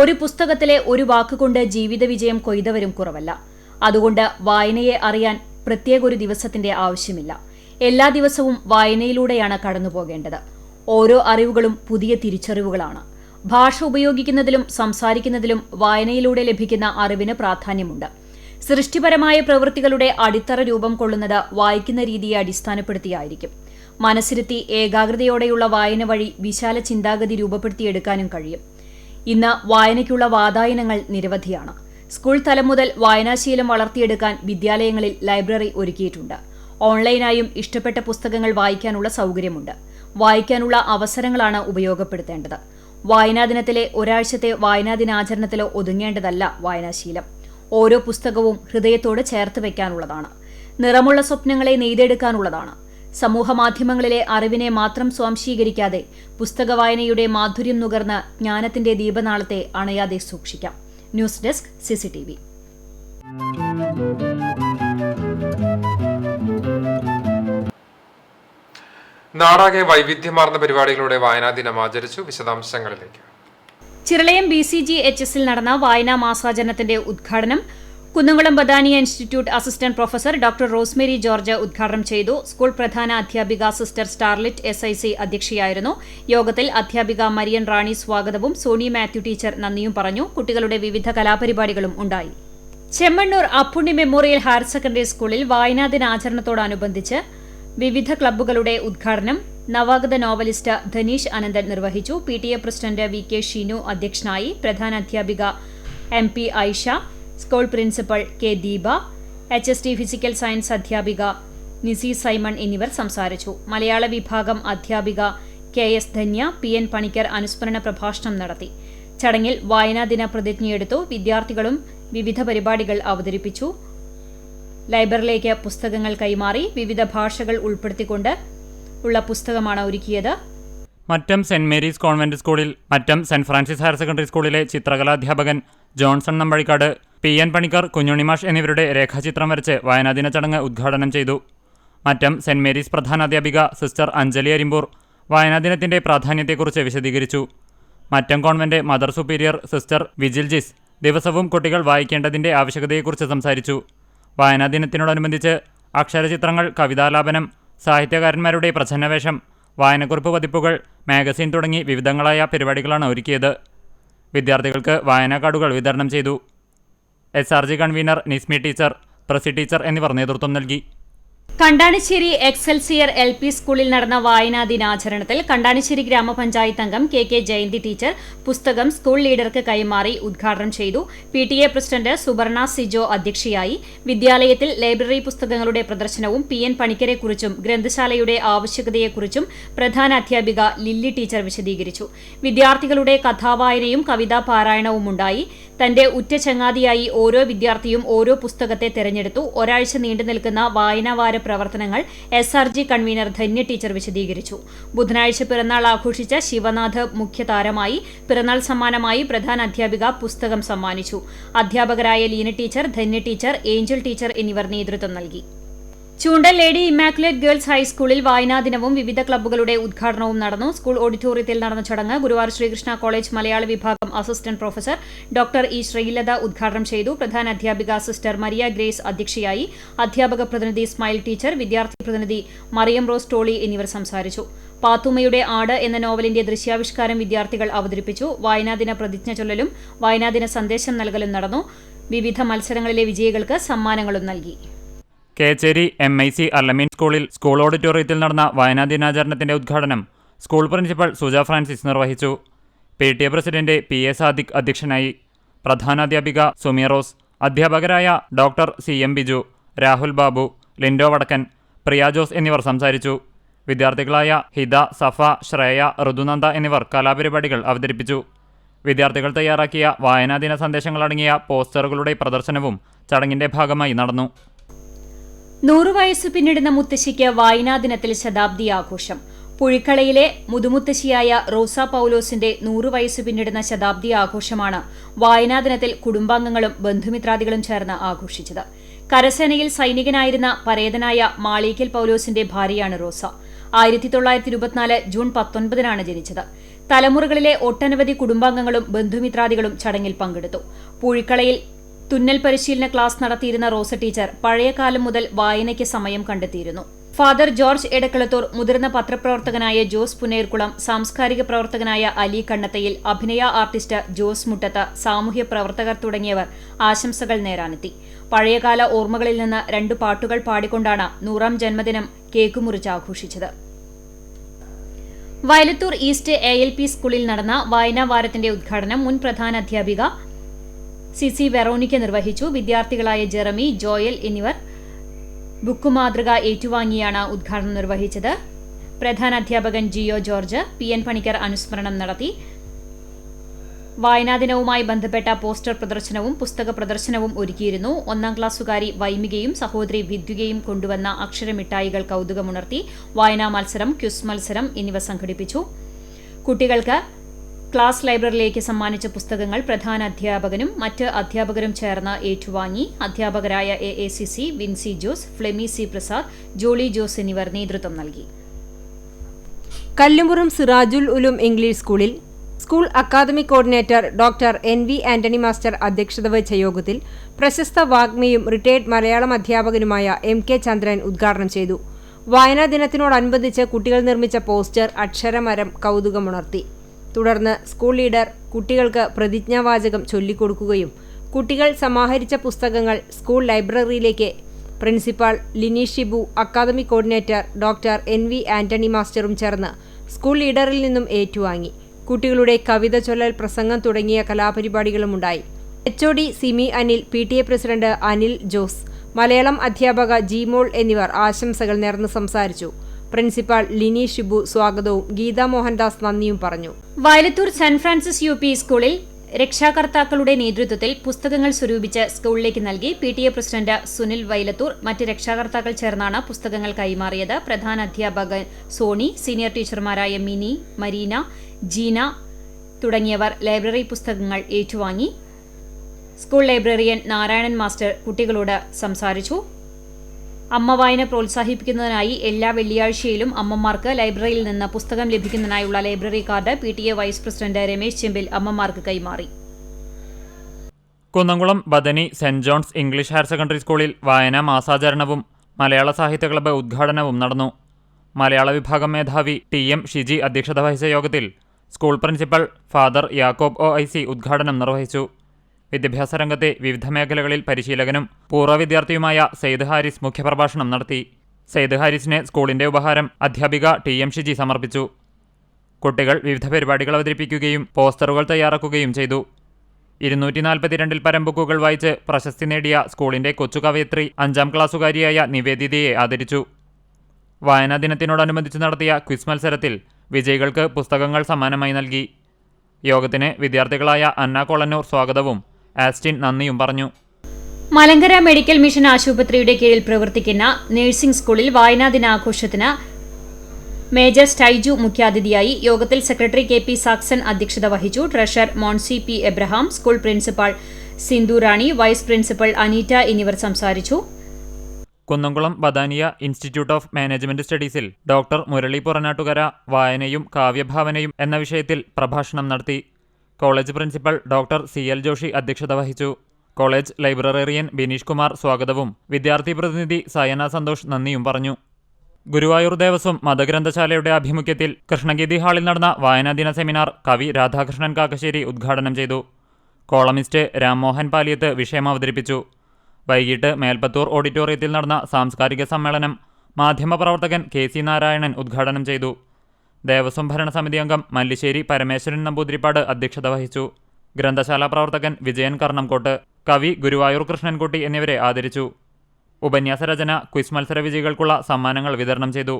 ഒരു പുസ്തകത്തിലെ ഒരു വാക്കുകൊണ്ട് ജീവിത വിജയം കൊയ്തവരും കുറവല്ല. അതുകൊണ്ട് വായനയെ അറിയാൻ പ്രത്യേക ഒരു ദിവസത്തിന്റെ ആവശ്യമില്ല. എല്ലാ ദിവസവും വായനയിലൂടെയാണ് കടന്നുപോകേണ്ടത്. ഓരോ അറിവുകളും പുതിയ തിരിച്ചറിവുകളാണ്. ഭാഷ ഉപയോഗിക്കുന്നതിലും സംസാരിക്കുന്നതിലും വായനയിലൂടെ ലഭിക്കുന്ന അറിവിന് പ്രാധാന്യമുണ്ട്. സൃഷ്ടിപരമായ പ്രവൃത്തികളുടെ അടിത്തറ രൂപം കൊള്ളുന്നത് വായിക്കുന്ന രീതിയെ അടിസ്ഥാനപ്പെടുത്തിയായിരിക്കും. മനസ്സിരുത്തി ഏകാഗ്രതയോടെയുള്ള വായന വഴി വിശാല ചിന്താഗതി രൂപപ്പെടുത്തിയെടുക്കാനും കഴിയും. ഇന്ന് വായനയ്ക്കുള്ള വാതായനങ്ങൾ നിരവധിയാണ്. സ്കൂൾ തലം മുതൽ വായനാശീലം വളർത്തിയെടുക്കാൻ വിദ്യാലയങ്ങളിൽ ലൈബ്രറി ഒരുക്കിയിട്ടുണ്ട്. ഓൺലൈനായും ഇഷ്ടപ്പെട്ട പുസ്തകങ്ങൾ വായിക്കാനുള്ള സൗകര്യമുണ്ട്. വായിക്കാനുള്ള അവസരങ്ങളാണ് ഉപയോഗപ്പെടുത്തേണ്ടത്. വായനാദിനത്തിലെ ഒരാഴ്ചത്തെ വായനാദിനാചരണത്തിലോ ഒതുങ്ങേണ്ടതല്ല വായനാശീലം. ഓരോ പുസ്തകവും ഹൃദയത്തോട് ചേർത്ത് വയ്ക്കാനുള്ളതാണ്. നിറമുള്ള സ്വപ്നങ്ങളെ നെയ്തെടുക്കാനുള്ളതാണ്. സമൂഹമാധ്യമങ്ങളിലെ അറിവിനെ മാത്രം സ്വാംശീകരിക്കാതെ പുസ്തക വായനയുടെ മാധുര്യം നുകർന്ന് ജ്ഞാനത്തിന്റെ ദീപനാളത്തെ അണയാതെ സൂക്ഷിക്കാം. News desk, CCTV. നാടാകെ വൈവിധ്യമാർന്ന പരിപാടികളുടെ വായനാ ദിനം ആചരിച്ചു. വിശദാംശങ്ങളിലേക്ക്. ചിറളയം BCGHSൽ നടന്ന വായനാ മാസാചരണത്തിന്റെ ഉദ്ഘാടനം Kunnamkulam Bethania institute assistant professor doctor Rosemary George ഉദ്ഘാടനം ചെയ്തു. സ്കൂൾ പ്രധാന അധ്യാപിക സിസ്റ്റർ സ്റ്റാർലെറ്റ് SIC അധ്യക്ഷയായിരുന്നു. യോഗത്തിൽ അധ്യാപിക മരിയൻ റാണി സ്വാഗതവും സോണി മാത്യു ടീച്ചർ നന്ദിയും പറഞ്ഞു. കുട്ടികളുടെ വിവിധ കലാപരിപാടികളും ഉണ്ടായി. Chemmanur Appunni memorial higher secondary സ്കൂളിൽ വായനാ ദിനാചരണത്തോടനുബന്ധിച്ച് വിവിധ ക്ലബ്ബുകളുടെ ഉദ്ഘാടനം നവാഗത നോവലിസ്റ്റ് ധനീഷ് അനന്തൻ നിർവഹിച്ചു. PTA പ്രസിഡന്റ് VK ഷീനു അധ്യക്ഷനായി. പ്രധാന അധ്യാപിക MP Aisha, school principal K Deepa, HST physical science അധ്യാപിക നിസി സൈമൺ എന്നിവർ സംസാരിച്ചു. മലയാള വിഭാഗം അധ്യാപിക KS ധന്യ, PN പണിക്കർ അനുസ്മരണ പ്രഭാഷണം നടത്തി. ചടങ്ങിൽ വായനാദിന പ്രതിജ്ഞയെടുത്തു. വിദ്യാർത്ഥികളും വിവിധ പരിപാടികൾ അവതരിപ്പിച്ചു. ലൈബ്രറിയിലേക്ക് പുസ്തകങ്ങൾ കൈമാറി. വിവിധ ഭാഷകൾ ഉൾപ്പെടുത്തിക്കൊണ്ട് ഉള്ള പുസ്തകമാണ് ഒരുക്കിയത്. മറ്റം സെന്റ് മേരീസ് കോൺവെന്റ് സ്കൂളിൽ Mattam saint Francis higher secondary സ്കൂളിലെ ചിത്രകലാധ്യാപകൻ ജോൺസൺ നമ്പഴിക്കാട്, PN പണിക്കർ, കുഞ്ഞുണ്ണിമാഷ് എന്നിവരുടെ രേഖാചിത്രം വരച്ച് വായനാദിന ചടങ്ങ് ഉദ്ഘാടനം ചെയ്തു. മറ്റം സെന്റ് മേരീസ് പ്രധാനാധ്യാപിക സിസ്റ്റർ അഞ്ജലി അരിമ്പൂർ വായനാദിനത്തിന്റെ പ്രാധാന്യത്തെക്കുറിച്ച് വിശദീകരിച്ചു. Mattam convent mother superior sister Vijil Jis ദിവസവും കുട്ടികൾ വായിക്കേണ്ടതിന്റെ ആവശ്യകതയെക്കുറിച്ച് സംസാരിച്ചു. വായനാദിനത്തിനോടനുബന്ധിച്ച് അക്ഷരചിത്രങ്ങൾ, കവിതാലാപനം, സാഹിത്യകാരന്മാരുടെ പ്രച്ഛന്നവേഷം, വായനക്കുറിപ്പ് പതിപ്പുകൾ, മാഗസിൻ തുടങ്ങി വിവിധങ്ങളായ പരിപാടികളാണ് ഒരുക്കിയത്. വിദ്യാർത്ഥികൾക്ക് വായനാ കാർഡുകൾ വിതരണം ചെയ്തു. SRG കൺവീനർ നിസ്മി ടീച്ചർ, പ്രസി ടീച്ചർ എന്നിവർ നേതൃത്വം നൽകി. കണ്ടാണിശ്ശേരി എക്സൽസിയർ LP സ്കൂളിൽ നടന്ന വായനാ ദിനാചരണത്തിൽ കണ്ടാണിശ്ശേരി ഗ്രാമപഞ്ചായത്ത് അംഗം KK ജയന്തി ടീച്ചർ പുസ്തകം സ്കൂൾ ലീഡർക്ക് കൈമാറി ഉദ്ഘാടനം ചെയ്തു. PTA പ്രസിഡന്റ് സുബർണ സിജോ അധ്യക്ഷയായി. വിദ്യാലയത്തിൽ ലൈബ്രറി പുസ്തകങ്ങളുടെ പ്രദർശനവും PN പണിക്കരെക്കുറിച്ചും ഗ്രന്ഥശാലയുടെ ആവശ്യകതയെക്കുറിച്ചും പ്രധാന അധ്യാപിക ലില്ലി ടീച്ചർ വിശദീകരിച്ചു. വിദ്യാർത്ഥികളുടെ കഥാവായനയും കവിതാ പാരായണവും ഉണ്ടായി. തന്റെ ഉറ്റ ചങ്ങാതിയായി ഓരോ വിദ്യാർത്ഥിയും ഓരോ പുസ്തകത്തെ തെരഞ്ഞെടുത്തു. ഒരാഴ്ച നീണ്ടുനിൽക്കുന്ന വായനാവാര പ്രവർത്തനങ്ങൾ SRG കൺവീനർ ധന്യ ടീച്ചർ വിശദീകരിച്ചു. ബുധനാഴ്ച പിറന്നാൾ ആഘോഷിച്ച ശിവനാഥ് മുഖ്യ താരമായി. പിറന്നാൾ സമ്മാനമായി പ്രധാന അധ്യാപിക പുസ്തകം സമ്മാനിച്ചു. അധ്യാപകരായ Leena teacher, Dhanya teacher, Angel teacher എന്നിവർ നേതൃത്വം നൽകി. ചൂണ്ടൽ ലേഡി ഇമ്മാക്കുലേറ്റ് ഗേൾസ് ഹൈസ്കൂളിൽ വായനാദിനവും വിവിധ ക്ലബ്ബുകളുടെ ഉദ്ഘാടനവും നടന്നു. സ്കൂൾ ഓഡിറ്റോറിയത്തിൽ നടന്ന ചടങ്ങ് ഗുരുവായൂർ ശ്രീകൃഷ്ണ കോളേജ് മലയാള വിഭാഗം assistant professor doctor E Sreelatha ഉദ്ഘാടനം ചെയ്തു. പ്രധാന അധ്യാപിക സിസ്റ്റർ മരിയ ഗ്രേസ് അധ്യക്ഷയായി. അധ്യാപക പ്രതിനിധി സ്മൈൽ ടീച്ചർ, വിദ്യാർത്ഥി പ്രതിനിധി മറിയം റോസ് ടോളി എന്നിവർ സംസാരിച്ചു. പാത്തുമ്മയുടെ ആട് എന്ന നോവലിന്റെ ദൃശ്യാവിഷ്കാരം വിദ്യാർത്ഥികൾ അവതരിപ്പിച്ചു. വായനാദിന പ്രതിജ്ഞ ചൊല്ലലും വായനാദിന സന്ദേശം നൽകലും നടന്നു. വിവിധ മത്സരങ്ങളിലെ വിജയികൾക്ക് സമ്മാനങ്ങളും നൽകി. കേച്ചേരി MIC അല്ലമീൻ സ്കൂളിൽ സ്കൂൾ ഓഡിറ്റോറിയത്തിൽ നടന്ന വായനാ ദിനാചരണത്തിന്റെ ഉദ്ഘാടനം സ്കൂൾ പ്രിൻസിപ്പൽ സുജ ഫ്രാൻസിസ് നിർവഹിച്ചു. PTA പ്രസിഡന്റ് PA സാദിഖ് അധ്യക്ഷനായി. പ്രധാനാധ്യാപിക സുമി റോസ്, അധ്യാപകരായ ഡോക്ടർ CM ബിജു, രാഹുൽ ബാബു, ലിൻഡോ വടക്കൻ, പ്രിയ ജോസ് എന്നിവർ സംസാരിച്ചു. വിദ്യാർത്ഥികളായ ഹിത, സഫ, ശ്രേയ, ഋതുനന്ദ എന്നിവർ കലാപരിപാടികൾ അവതരിപ്പിച്ചു. വിദ്യാർത്ഥികൾ തയ്യാറാക്കിയ വായനാദിന സന്ദേശങ്ങളടങ്ങിയ പോസ്റ്ററുകളുടെ പ്രദർശനവും ചടങ്ങിന്റെ ഭാഗമായി നടന്നു. 100 വയസ്സ് പിന്നിടുന്ന മുത്തശ്ശിക്ക് വായനാ ദിനത്തിൽ ശതാബ്ദി ആഘോഷം. പുഴിക്കളയിലെ മുതുമുത്തശ്ശിയായ റോസ പൌലോസിന്റെ 100 വയസ്സ് പിന്നിടുന്ന ശതാബ്ദി ആഘോഷമാണ് വായനാ ദിനത്തിൽ കുടുംബാംഗങ്ങളും ബന്ധുമിത്രാദികളും ചേർന്ന് ആഘോഷിച്ചത്. കരസേനയിൽ സൈനികനായിരുന്ന പരേതനായ മാളിക്കൽ പൌലോസിന്റെ ഭാര്യയാണ് റോസ. 1924 ജൂൺ 19 ജനിച്ചത്. തലമുറകളിലെ ഒട്ടനവധി കുടുംബാംഗങ്ങളും ബന്ധുമിത്രാദികളും ചടങ്ങിൽ പങ്കെടുത്തു. പൂഴിക്കളയിൽ തുന്നൽ പരിശീലന ക്ലാസ് നടത്തിയിരുന്ന റോസ ടീച്ചർ പഴയകാലം മുതൽ വായനയ്ക്ക് സമയം കണ്ടെത്തിയിരുന്നു. ഫാദർ ജോർജ് എടക്കളത്തൂർ, മുതിർന്ന പത്രപ്രവർത്തകനായ ജോസ് പുന്നേർകുളം, സാംസ്കാരിക പ്രവർത്തകനായ അലി കണ്ണത്തയിൽ, അഭിനയ ആർട്ടിസ്റ്റ് ജോസ് മുട്ടത്ത്, സാമൂഹ്യ പ്രവർത്തകർ തുടങ്ങിയവർ ആശംസകൾ നേരാനെത്തി. പഴയകാല ഓർമ്മകളിൽ നിന്ന് 2 പാട്ടുകൾ പാടിക്കൊണ്ടാണ് 100ാം ജന്മദിനം കേക്ക് മുറിച്ച് ആഘോഷിച്ചത്. വയലത്തൂർ ഈസ്റ്റ് ALP സ്കൂളിൽ നടന്ന വായനാ വാരത്തിന്റെ ഉദ്ഘാടനം മുൻ പ്രധാന അധ്യാപിക CC വെറോണിക്ക നിർവഹിച്ചു. വിദ്യാർത്ഥികളായ ജെറമി, ജോയൽ എന്നിവർ ബുക്ക് മാതൃക ഏറ്റുവാങ്ങിയാണ് ഉദ്ഘാടനം നിർവഹിച്ചത്. പ്രധാന അധ്യാപകൻ ജിയോ ജോർജ്, PN പണിക്കർ അനുസ്മരണം നടത്തി. വായനാദിനവുമായി ബന്ധപ്പെട്ട പോസ്റ്റർ പ്രദർശനവും പുസ്തക പ്രദർശനവും ഒരുക്കിയിരുന്നു. 1ാം ക്ലാസ്സുകാരി വൈമികയും സഹോദരി വിദ്യുകയും കൊണ്ടുവന്ന അക്ഷരമിഠായികൾ കൗതുകമുണർത്തി. വായനാ മത്സരം, ക്വിസ് മത്സരം എന്നിവ സംഘടിപ്പിച്ചു. കുട്ടികൾക്ക് ക്ലാസ് ലൈബ്രറിയിലേക്ക് സമ്മാനിച്ച പുസ്തകങ്ങൾ പ്രധാന അധ്യാപകനും മറ്റ് അധ്യാപകരും ചേർന്ന് ഏറ്റുവാങ്ങി. അധ്യാപകരായ AACC, വിൻസി ജോസ്, ഫ്ലെമി C പ്രസാദ്, ജോളി ജോസ് എന്നിവർ നേതൃത്വം നൽകി. കല്ലുംപുറം സിറാജുൽ ഉലൂം ഇംഗ്ലീഷ് സ്കൂളിൽ school academic coordinator doctor NV Antony master അധ്യക്ഷത വഹിച്ച യോഗത്തിൽ പ്രശസ്ത വാഗ്മിയും റിട്ടയർഡ് മലയാളം അധ്യാപകനുമായ MK ചന്ദ്രൻ ഉദ്ഘാടനം ചെയ്തു. വായനാ ദിനത്തിനോടനുബന്ധിച്ച് കുട്ടികൾ നിർമ്മിച്ച പോസ്റ്റർ അക്ഷരമരം കൗതുകമുണർത്തി. തുടർന്ന് സ്കൂൾ ലീഡർ കുട്ടികൾക്ക് പ്രതിജ്ഞാവാചകം ചൊല്ലിക്കൊടുക്കുകയും കുട്ടികൾ സമാഹരിച്ച പുസ്തകങ്ങൾ സ്കൂൾ ലൈബ്രറിയിലേക്ക് principal Lini Shibu, academic coordinator doctor NV Antony മാസ്റ്ററും ചേർന്ന് സ്കൂൾ ലീഡറിൽ നിന്നും ഏറ്റുവാങ്ങി. കുട്ടികളുടെ കവിത ചൊല്ലൽ, പ്രസംഗം തുടങ്ങിയ കലാപരിപാടികളുമുണ്ടായി. HOD Simi Anil, PTA president Anil Jose, Malayalam അധ്യാപക ജിമോൾ എന്നിവർ ആശംസകൾ നേർന്ന് സംസാരിച്ചു. പ്രിൻസിപ്പാൾ ലിനി ഷിബു സ്വാഗതവും ഗീതാ മോഹൻദാസ് നന്ദിയും പറഞ്ഞു. വയലത്തൂർ സെന്റ് ഫ്രാൻസിസ് UP സ്കൂളിൽ രക്ഷാകർത്താക്കളുടെ നേതൃത്വത്തിൽ പുസ്തകങ്ങൾ സ്വരൂപിച്ച് സ്കൂളിലേക്ക് നൽകി. PTA പ്രസിഡന്റ് സുനിൽ വയലത്തൂർ, മറ്റ് രക്ഷാകർത്താക്കൾ ചേർന്നാണ് പുസ്തകങ്ങൾ കൈമാറിയത്. പ്രധാന അധ്യാപകൻ സോണി, സീനിയർ ടീച്ചർമാരായ മിനി, മരീന, ജീന തുടങ്ങിയവർ ലൈബ്രറി പുസ്തകങ്ങൾ ഏറ്റുവാങ്ങി. സ്കൂൾ ലൈബ്രറിയൻ നാരായണൻ മാസ്റ്റർ കുട്ടികളോട് സംസാരിച്ചു. അമ്മ വായന പ്രോത്സാഹിപ്പിക്കുന്നതിനായി എല്ലാ വെള്ളിയാഴ്ചയിലും അമ്മമാർക്ക് ലൈബ്രറിയിൽ നിന്ന് പുസ്തകം ലഭിക്കുന്നതിനായുള്ള library card PTA vice president Ramesh Chembil അമ്മമാർക്ക് കൈമാറി. Kunnamkulam Bethany saint John's English higher secondary സ്കൂളിൽ വായനാ മാസാചരണവും മലയാള സാഹിത്യ ക്ലബ്ബ് ഉദ്ഘാടനവും നടന്നു. മലയാള വിഭാഗം മേധാവി TM ഷിജി അധ്യക്ഷത വഹിച്ച യോഗത്തിൽ സ്കൂൾ പ്രിൻസിപ്പൽ ഫാദർ യാക്കോബ് OIC ഉദ്ഘാടനം നിർവഹിച്ചു. വിദ്യാഭ്യാസ രംഗത്തെ വിവിധ മേഖലകളിൽ പരിശീലകനും പൂർവ്വ വിദ്യാർത്ഥിയുമായ സെയ്ദ് ഹാരിസ് മുഖ്യപ്രഭാഷണം നടത്തി. സെയ്ദ് ഹാരിസിനെ സ്കൂളിന്റെ ഉപഹാരം അധ്യാപിക TM ഷിജി സമർപ്പിച്ചു. കുട്ടികൾ വിവിധ പരിപാടികൾ അവതരിപ്പിക്കുകയും പോസ്റ്ററുകൾ തയ്യാറാക്കുകയും ചെയ്തു. 242 പരം ബുക്കുകൾ വായിച്ച് പ്രശസ്തി നേടിയ സ്കൂളിന്റെ കൊച്ചു കവയിത്രി 5ാം ക്ലാസ്സുകാരിയായ നിവേദിതയെ ആദരിച്ചു. വായനാ ദിനത്തിനോടനുബന്ധിച്ച് നടത്തിയ ക്വിസ് മത്സരത്തിൽ വിജയികൾക്ക് പുസ്തകങ്ങൾ സമ്മാനമായി നൽകി. യോഗത്തിന് വിദ്യാർത്ഥികളായ അന്ന കൊളന്നൂർ സ്വാഗതവും ആസ്റ്റിൻ നന്ദിയും പറഞ്ഞു. മലങ്കര മെഡിക്കൽ മിഷൻ ആശുപത്രിയുടെ കീഴിൽ പ്രവർത്തിക്കുന്ന നഴ്സിംഗ് സ്കൂളിൽ വായനാ ദിനാഘോഷത്തിന് മേജർ സ്റ്റൈജു മുഖ്യാതിഥിയായി. യോഗത്തിൽ സെക്രട്ടറി KP സാക്സൺ അധ്യക്ഷത വഹിച്ചു. Treasurer Monsi P Abraham, school principal Sindhu Rani, vice principal Aneeta എന്നിവർ സംസാരിച്ചു. Kunnamkulam Bethania institute of management സ്റ്റഡീസിൽ ഡോക്ടർ മുരളി പുറനാട്ടുകര വായനയും കാവ്യഭാവനയും എന്ന വിഷയത്തിൽ പ്രഭാഷണം നടത്തി. College principal doctor CL Joshi അധ്യക്ഷത വഹിച്ചു. കോളേജ് ലൈബ്രറിയൻ ബിനീഷ് കുമാർ സ്വാഗതവും വിദ്യാർത്ഥി പ്രതിനിധി സയന സന്തോഷ് നന്ദിയും പറഞ്ഞു. ഗുരുവായൂർ ദേവസ്വം മതഗ്രന്ഥശാലയുടെ ആഭിമുഖ്യത്തിൽ കൃഷ്ണഗീതി ഹാളിൽ നടന്ന വായനാദിന സെമിനാർ കവി രാധാകൃഷ്ണൻ കാക്കശ്ശേരി ഉദ്ഘാടനം ചെയ്തു. കോളമിസ്റ്റ് രാംമോഹൻ പാലിയത്ത് വിഷയം അവതരിപ്പിച്ചു. വൈകിട്ട് മേൽപ്പത്തൂർ ഓഡിറ്റോറിയത്തിൽ നടന്ന സാംസ്കാരിക സമ്മേളനം മാധ്യമപ്രവർത്തകൻ KC നാരായണൻ ഉദ്ഘാടനം ചെയ്തു. ദേവസ്വം ഭരണസമിതി അംഗം മല്ലിശ്ശേരി പരമേശ്വരൻ നമ്പൂതിരിപ്പാട് അധ്യക്ഷത വഹിച്ചു. ഗ്രന്ഥശാല പ്രവർത്തകൻ വിജയൻ കർണംകോട്ട്, കവി ഗുരുവായൂർ കൃഷ്ണൻകുട്ടി എന്നിവരെ ആദരിച്ചു. ഉപന്യാസ രചന, ക്വിസ് മത്സര വിജയികൾക്കുള്ള സമ്മാനങ്ങൾ വിതരണം ചെയ്തു.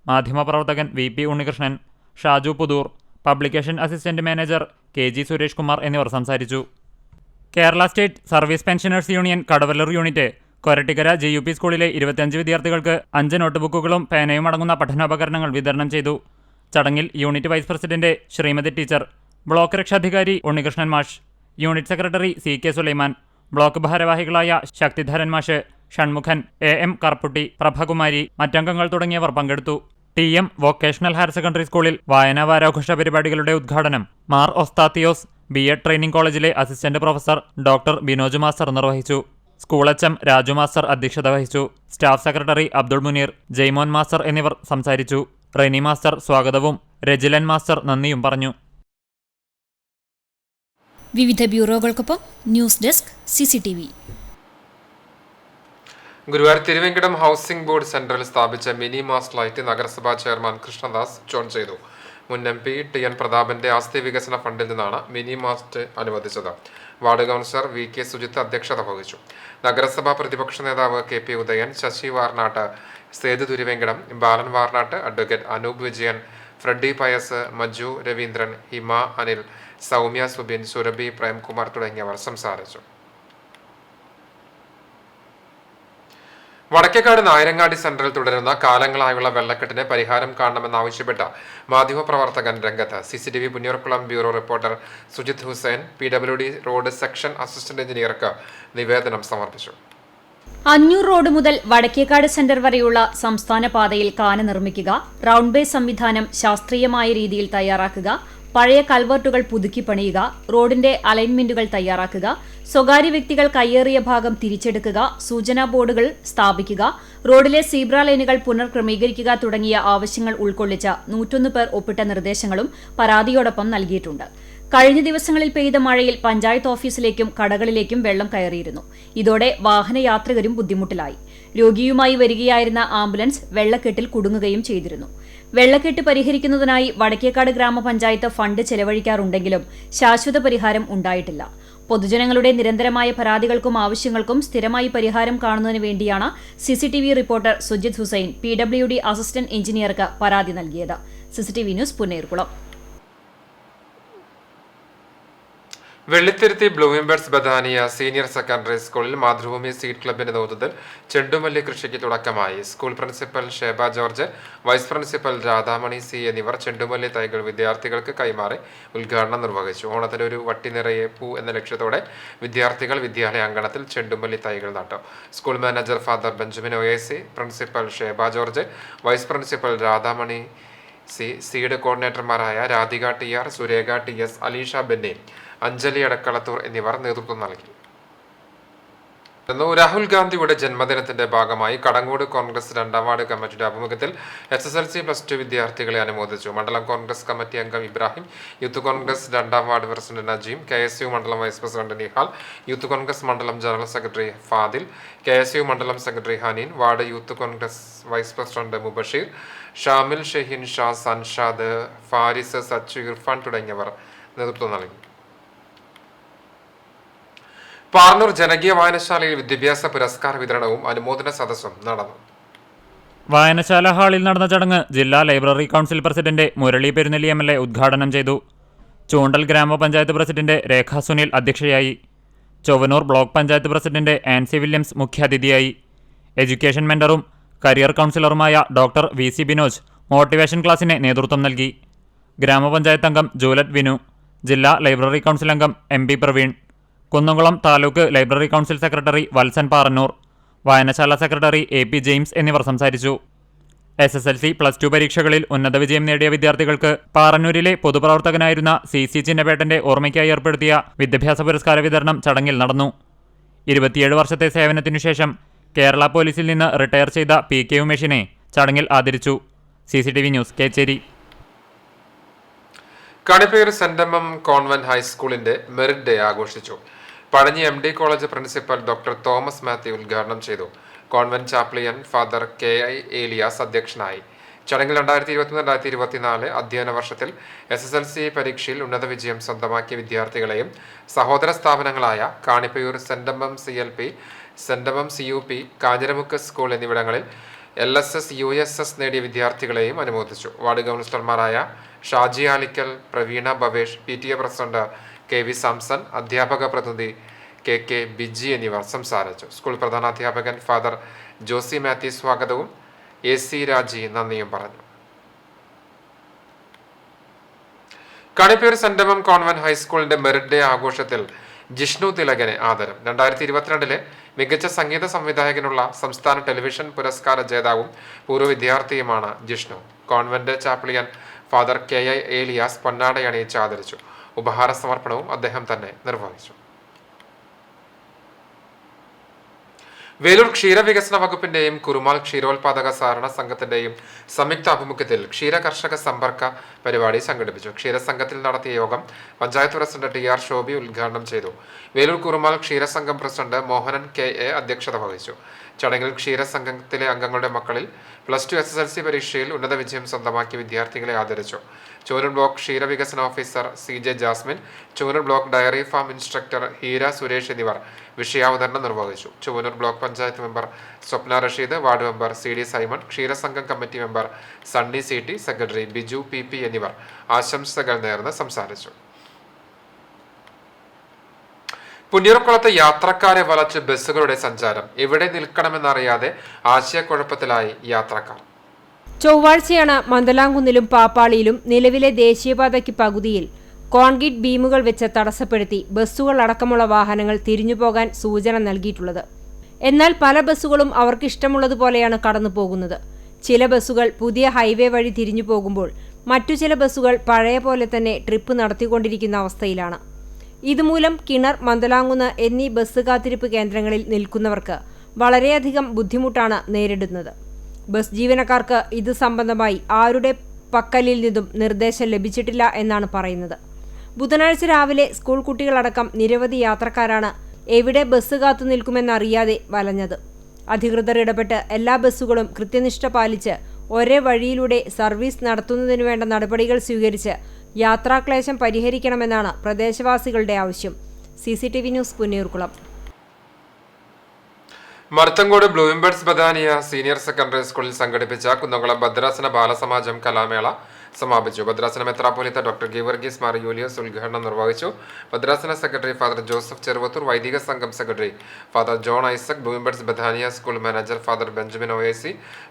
മാധ്യമപ്രവർത്തകൻ VP Unnikrishnan, Shaju Puthur, publication assistant manager KG Suresh Kumar എന്നിവർ സംസാരിച്ചു. Kerala state service pensioners union Kadavallur unit Korattikkara JUP സ്കൂളിലെ 25 വിദ്യാർത്ഥികൾക്ക് 5 നോട്ട് ബുക്കുകളും പേനയും അടങ്ങുന്ന പഠനോപകരണങ്ങൾ വിതരണം ചെയ്തു. ചടങ്ങിൽ unit vice president Sreemathi teacher, block രക്ഷാധികാരി ഉണ്ണികൃഷ്ണൻ മാഷ്, unit secretary CK Sulaiman, block ഭാരവാഹികളായ ശക്തിധരൻ മാഷ്, ഷൺമുഖൻ, AM കർപ്പുട്ടി, പ്രഭകുമാരി, മറ്റംഗങ്ങൾ തുടങ്ങിയവർ പങ്കെടുത്തു. TM വൊക്കേഷണൽ ഹയർ സെക്കൻഡറി സ്കൂളിൽ വായനാ വാരാഘോഷ പരിപാടികളുടെ ഉദ്ഘാടനം മാർ ഒസ്താത്തിയോസ് B.Ed ട്രെയിനിംഗ് കോളേജിലെ assistant professor doctor Binoj master നിർവഹിച്ചു. സ്കൂൾ HM രാജു മാസ്റ്റർ അധ്യക്ഷത വഹിച്ചു. Staff secretary Abdul Muneer, Jaimon master എന്നിവർ സംസാരിച്ചു. റെനി മാസ്റ്റർ സ്വാഗതവും രജിലൻ മാസ്റ്റർ നന്ദിയും പറഞ്ഞു. വിവിധ ബ്യൂറോകൾക്കൊപ്പം news desk CCTV. Guruvayur Thiruvenkatam housing board സെന്ററിൽ സ്ഥാപിച്ച മിനി മാസ്റ്റ് ലൈറ്റ് നഗരസഭാ ചെയർമാൻ കൃഷ്ണദാസ് ജോൺ ചെയ്തു. മുൻ MP TN പ്രതാപന്റെ ആസ്തി വികസന ഫണ്ടിൽ നിന്നാണ് മിനി മാസ്റ്റ് അനുവദിച്ചത്. വാർഡ് കൗൺസിലർ VK സുജിത്ത് അധ്യക്ഷത വഹിച്ചു. നഗരസഭാ പ്രതിപക്ഷ നേതാവ് KP Udayan, Sasi Varnattu, Sethu Thiruvenkatam, Balan Varnattu, advocate Anoop Vijayan, Freddy Pius, Manju Raveendran, Hima Anil, Soumya Subin, Surabhi Premkumar തുടങ്ങിയവർ സംസാരിച്ചു. വടക്കേക്കാട് നായരങ്ങാടി സെന്ററിൽ തുടരുന്ന കാലങ്ങളായുള്ള വെള്ളക്കെട്ടിന് പരിഹാരം കാണണമെന്നാവശ്യപ്പെട്ട് മാധ്യമപ്രവർത്തകൻ രംഗത്ത്. CCTV Punnoorkulam bureau reporter Sujith Hussain PWD road section assistant എഞ്ചിനീയർക്ക് നിവേദനം സമർപ്പിച്ചു. അഞ്ഞൂർ റോഡ് മുതൽ വടക്കേക്കാട് സെന്റർ വരെയുള്ള സംസ്ഥാന പാതയിൽ കാന നിർമ്മിക്കുക, റൗണ്ട് ബേ സംവിധാനം ശാസ്ത്രീയമായ രീതിയിൽ തയ്യാറാക്കുക, പഴയ കൽവർട്ടുകൾ പുതുക്കി പണിയുക, റോഡിന്റെ അലൈൻമെന്റുകൾ തയ്യാറാക്കുക, സ്വകാര്യ വ്യക്തികൾ കയ്യേറിയ ഭാഗം തിരിച്ചെടുക്കുക, സൂചനാ ബോർഡുകൾ സ്ഥാപിക്കുക, റോഡിലെ സീബ്ര ലൈനുകൾ പുനർക്രമീകരിക്കുക തുടങ്ങിയ ആവശ്യങ്ങൾ ഉൾക്കൊള്ളിച്ച 101 പേർ ഒപ്പിട്ട നിർദ്ദേശങ്ങളും പരാതിയോടൊപ്പം നൽകിയിട്ടുണ്ട്. കഴിഞ്ഞ ദിവസങ്ങളിൽ പെയ്ത മഴയിൽ പഞ്ചായത്ത് ഓഫീസിലേക്കും കടകളിലേക്കും വെള്ളം കയറിയിരുന്നു. ഇതോടെ വാഹനയാത്രികരും ബുദ്ധിമുട്ടിലായി. രോഗിയുമായി വരികയായിരുന്ന ആംബുലൻസ് വെള്ളക്കെട്ടിൽ കുടുങ്ങുകയും ചെയ്തിരുന്നു. വെള്ളക്കെട്ട് പരിഹരിക്കുന്നതിനായി വടക്കേക്കാട് ഗ്രാമപഞ്ചായത്ത് ഫണ്ട് ചെലവഴിക്കാറുണ്ടെങ്കിലും ശാശ്വത പരിഹാരം ഉണ്ടായിട്ടില്ല. പൊതുജനങ്ങളുടെ നിരന്തരമായ പരാതികൾക്കും ആവശ്യങ്ങൾക്കും സ്ഥിരമായി പരിഹാരം കാണുന്നതിന് വേണ്ടിയാണ് CCTV reporter Sujith Hussain PWD assistant എഞ്ചിനീയർക്ക് പരാതി നൽകിയത്. CCTV news Punnerkulam. Vellithiruthi Bloombirds Bethania senior secondary സ്കൂളിൽ മാതൃഭൂമി സീഡ് ക്ലബിന്റെ നേതൃത്വത്തിൽ ചെണ്ടുമല്ലി കൃഷിക്ക് തുടക്കമായി. School principal Sheba George, vice principal Radhamani C എന്നിവർ ചെണ്ടുമല്ലി തൈകൾ വിദ്യാർത്ഥികൾക്ക് കൈമാറി ഉദ്ഘാടനം നിർവഹിച്ചു. ഓണത്തിന് ഒരു വട്ടി നിറയെ പൂ എന്ന ലക്ഷ്യത്തോടെ വിദ്യാർത്ഥികൾ വിദ്യാലയ അങ്കണത്തിൽ ചെണ്ടുമല്ലി തൈകൾ നട്ടു. School manager father Benjamin OAC, principal Sheba George, vice principal Radhamani C, seed കോർഡിനേറ്റർമാരായ Radhika TR, Surekha TS, Aleesha Benny, Anjali Adakkalathur എന്നിവർ നേതൃത്വം നൽകി. രാഹുൽ ഗാന്ധിയുടെ ജന്മദിനത്തിന്റെ ഭാഗമായി കടങ്ങോട് കോൺഗ്രസ് 2ാം വാർഡ് കമ്മിറ്റിയുടെ ആഭിമുഖ്യത്തിൽ SSLC+2 വിദ്യാർത്ഥികളെ അനുമോദിച്ചു. മണ്ഡലം കോൺഗ്രസ് കമ്മിറ്റി അംഗം ഇബ്രാഹിം, യൂത്ത് കോൺഗ്രസ് 2ാം വാർഡ് പ്രസിഡന്റ് നജീം, KSU മണ്ഡലം vice president Nihal, youth Congress മണ്ഡലം ജനറൽ സെക്രട്ടറി ഫാദിൽ, KSU മണ്ഡലം secretary Haneen, ward youth Congress vice president Mubasheer, Shamil, Shehin Sha, Sanshad, Faris, Sachu, Irfan തുടങ്ങിയവർ നേതൃത്വം നൽകി. പാർന്നൂർ ജനകീയ വായനശാലയിൽ വിദ്യാഭ്യാസ പുരസ്കാര വിതരണവും അനുമോദന സദസ്സും നടന്നു. വായനശാല ഹാളിൽ നടന്ന ചടങ്ങ് ജില്ലാ library council president Murali Perunnelli MLA ഉദ്ഘാടനം ചെയ്തു. ചൂണ്ടൽ ഗ്രാമപഞ്ചായത്ത് പ്രസിഡന്റ് രേഖ സുനിൽ അധ്യക്ഷയായി. Chovvannur block panchayat president Ancy Williams മുഖ്യാതിഥിയായി. എഡ്യൂക്കേഷൻ മെന്ററും കരിയർ കൗൺസിലറുമായ ഡോക്ടർ VC ബിനോജ് മോട്ടിവേഷൻ ക്ലാസിന് നേതൃത്വം നൽകി. ഗ്രാമപഞ്ചായത്ത് അംഗം ജൂലറ്റ് വിനു, ജില്ലാ ലൈബ്രറി കൗൺസിൽ അംഗം MB Praveen, Kunnamkulam taluk library council secretary Valsan Parannur, വായനശാല സെക്രട്ടറി AP ജെയിംസ് എന്നിവർ സംസാരിച്ചു. SSLC+2 പരീക്ഷകളിൽ ഉന്നത വിജയം നേടിയ വിദ്യാർത്ഥികൾക്ക് പാറന്നൂരിലെ പൊതുപ്രവർത്തകനായിരുന്ന CC ചിന്നപേട്ടന്റെ ഓർമ്മയ്ക്കായി ഏർപ്പെടുത്തിയ വിദ്യാഭ്യാസ പുരസ്കാര വിതരണം ചടങ്ങിൽ നടന്നു. 27 വർഷത്തെ സേവനത്തിനുശേഷം കേരള പോലീസിൽ നിന്ന് റിട്ടയർ ചെയ്ത PK ഉമേഷിനെ ചടങ്ങിൽ ആദരിച്ചു. CCTV news, Kecheri. Kanipayyur saint convent ഹൈസ്കൂളിന്റെ മെറിറ്റ് ഡേ ആഘോഷിച്ചു. Pazhanji MD college principal doctor Thomas Mathew ഉദ്ഘാടനം ചെയ്തു. Convent chaplain father KI Elias അധ്യക്ഷനായി. ചടങ്ങിൽ 2023-2024 അധ്യയന വർഷത്തിൽ SSLC പരീക്ഷയിൽ ഉന്നത വിജയം സ്വന്തമാക്കിയ വിദ്യാർത്ഥികളെയും സഹോദര സ്ഥാപനങ്ങളായ Kanipayyur saint CLP, saint CUP, Kanjiramukku school എന്നിവിടങ്ങളിൽ LSS USS നേടിയ വിദ്യാർത്ഥികളെയും അനുമോദിച്ചു. വാർഡ് കൗൺസിലർമാരായ Shaji Alikkal, Praveena Bhavesh, PTA president KV Samson, അധ്യാപക പ്രതിനിധി KK ബിജി എന്നിവർ സംസാരിച്ചു. സ്കൂൾ പ്രധാനാധ്യാപകൻ ഫാദർ ജോസി മാത്യു സ്വാഗതവും AC രാജി നന്ദിയും പറഞ്ഞു. കണിപ്പേർ സെന്റ് കോൺവെന്റ് ഹൈസ്കൂളിന്റെ മെറിറ്റ് ഡേ ആഘോഷത്തിൽ ജിഷ്ണു തിലകന് ആദരം. 2022 മികച്ച സംഗീത സംവിധായകനുള്ള സംസ്ഥാന ടെലിവിഷൻ പുരസ്കാര ജേതാവും പൂർവ്വ വിദ്യാർത്ഥിയുമാണ് Jishnu. Convent chaplain father KI Elias പൊന്നാടയണിയിച്ച് ആദരിച്ചു. ഉപഹാര സമർപ്പണവും അദ്ദേഹം തന്നെ നിർവഹിച്ചു. വേലൂർ ക്ഷീരവികസന വകുപ്പിന്റെയും കുറുമാൽ ക്ഷീരോത്പാദക സഹകരണ സംഘത്തിന്റെയും സംയുക്ത ആഭിമുഖ്യത്തിൽ ക്ഷീര കർഷക സമ്പർക്ക പരിപാടി സംഘടിപ്പിച്ചു. ക്ഷീരസംഘത്തിൽ നടത്തിയ യോഗം പഞ്ചായത്ത് പ്രസിഡന്റ് TR ശോഭി ഉദ്ഘാടനം ചെയ്തു. വേലൂർ കുറുമാൽ ക്ഷീരസംഘം പ്രസിഡന്റ് മോഹനൻ KA അധ്യക്ഷത വഹിച്ചു. ചടങ്ങിൽ ക്ഷീരസംഘത്തിലെ അംഗങ്ങളുടെ മക്കളിൽ +2 SSLC പരീക്ഷയിൽ ഉന്നത വിജയം സ്വന്തമാക്കിയ വിദ്യാർത്ഥികളെ ആദരിച്ചു. ചൂനൂർ ബ്ലോക്ക് ക്ഷീരവികസന officer CJ Jasmine, Chunur block dairy farm instructor Heera Suresh എന്നിവർ വിഷയാവതരണം നിർവഹിച്ചു. Chunur block panchayat member Swapna Rasheed, ward member CD Simon, ക്ഷീരസംഘം committee member Sunny CT, secretary Biju PP എന്നിവർ ആശംസകൾ നേർന്ന് സംസാരിച്ചു. പുന്നീർക്കുളത്ത് യാത്രക്കാരെ വലച്ച് ബസ്സുകളുടെ സഞ്ചാരം. എവിടെ നിൽക്കണമെന്നറിയാതെ ആശയക്കുഴപ്പത്തിലായി യാത്രക്കാർ. ചൊവ്വാഴ്ചയാണ് മന്ദലാംകുന്നിലും പാപ്പാളിയിലും നിലവിലെ ദേശീയപാതയ്ക്ക് പകുതിയിൽ കോൺക്രീറ്റ് ബീമുകൾ വെച്ച് തടസ്സപ്പെടുത്തി ബസ്സുകൾ അടക്കമുള്ള വാഹനങ്ങൾ തിരിഞ്ഞുപോകാൻ സൂചന നൽകിയിട്ടുള്ളത്. എന്നാൽ പല ബസ്സുകളും അവർക്കിഷ്ടമുള്ളതുപോലെയാണ് കടന്നു പോകുന്നത്. ചില ബസ്സുകൾ പുതിയ ഹൈവേ വഴി തിരിഞ്ഞു പോകുമ്പോൾ മറ്റു ചില ബസ്സുകൾ പഴയ പോലെ തന്നെ ട്രിപ്പ് നടത്തിക്കൊണ്ടിരിക്കുന്ന അവസ്ഥയിലാണ്. ഇതുമൂലം കിണർ, മന്ദലാങ്കുന്ന് എന്നീ ബസ് കാത്തിരിപ്പ് കേന്ദ്രങ്ങളിൽ നിൽക്കുന്നവർക്ക് വളരെയധികം ബുദ്ധിമുട്ടാണ് നേരിടുന്നത്. ബസ് ജീവനക്കാർക്ക് ഇത് സംബന്ധമായി ആരുടെ പക്കലിൽ നിന്നും നിർദ്ദേശം ലഭിച്ചിട്ടില്ല എന്നാണ് പറയുന്നത്. ബുധനാഴ്ച രാവിലെ സ്കൂൾ കുട്ടികളടക്കം നിരവധി യാത്രക്കാരാണ് എവിടെ ബസ് കാത്തു നിൽക്കുമെന്നറിയാതെ വലഞ്ഞത്. അധികൃതർ ഇടപെട്ട് എല്ലാ ബസ്സുകളും കൃത്യനിഷ്ഠ പാലിച്ച് ഒരേ വഴിയിലൂടെ സർവീസ് നടത്തുന്നതിനു വേണ്ട നടപടികൾ സ്വീകരിച്ച് യാത്രാക്ലേശം പരിഹരിക്കണമെന്നാണ് പ്രദേശവാസികളുടെ ആവശ്യം. CCTV news, Punnayurkulam. Marthankod Bloombirds Bethania senior secondary സ്കൂളിൽ സംഘടിപ്പിച്ച കുന്നംകുളം ഭദ്രാസന ബാലസമാജം കലാമേള സമാപിച്ചു. ഭദ്രാസന മെത്രാപ്പോലീത്ത ഡോക്ടർ ഗീവർഗീസ് മാർ യൂലിയസ് ഉദ്ഘാടനം നിർവഹിച്ചു. ഭദ്രാസന സെക്രട്ടറി ഫാദർ ജോസഫ് ചെറുവത്തൂർ, വൈദിക സംഘം secretary father John Isaac, Bloombirds Bethania school manager father Benjamin OAC,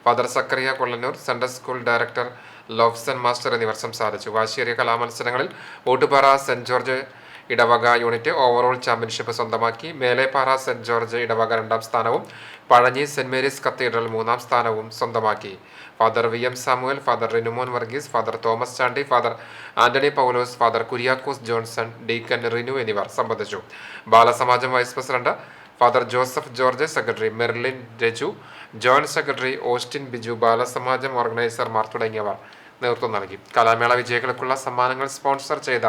father Zachariah Kollannur, central school director Lofson master എന്നിവർ സംസാരിച്ചു. വാശിയേറിയ കലാമത്സരങ്ങളിൽ ഓട്ടുപാറ സെന്റ് ജോർജ് ഇടവക യൂണിറ്റ് ഓവറോൾ ചാമ്പ്യൻഷിപ്പ് സ്വന്തമാക്കി. മേലേപ്പാറ സെന്റ് ജോർജ് ഇടവക 2ാം സ്ഥാനവും പഴഞ്ഞി സെന്റ് മേരീസ് കത്തീഡ്രൽ 3ാം സ്ഥാനവും സ്വന്തമാക്കി. Father VM Samuel, father Rinumon Varghese, father Thomas Chandy, father Antony Paulose, father Kuriakose Johnson, deacon Rinu എന്നിവർ സംബന്ധിച്ചു. ബാലസമാജം vice president father Joseph George, secretary Merlin Raju, joint secretary Austin Biju, ബാലസമാജം ഓർഗനൈസർമാർ തുടങ്ങിയവർ നേതൃത്വം നൽകി. കലാമേള വിജയികൾക്കുള്ള സമ്മാനങ്ങൾ സ്പോൺസർ ചെയ്ത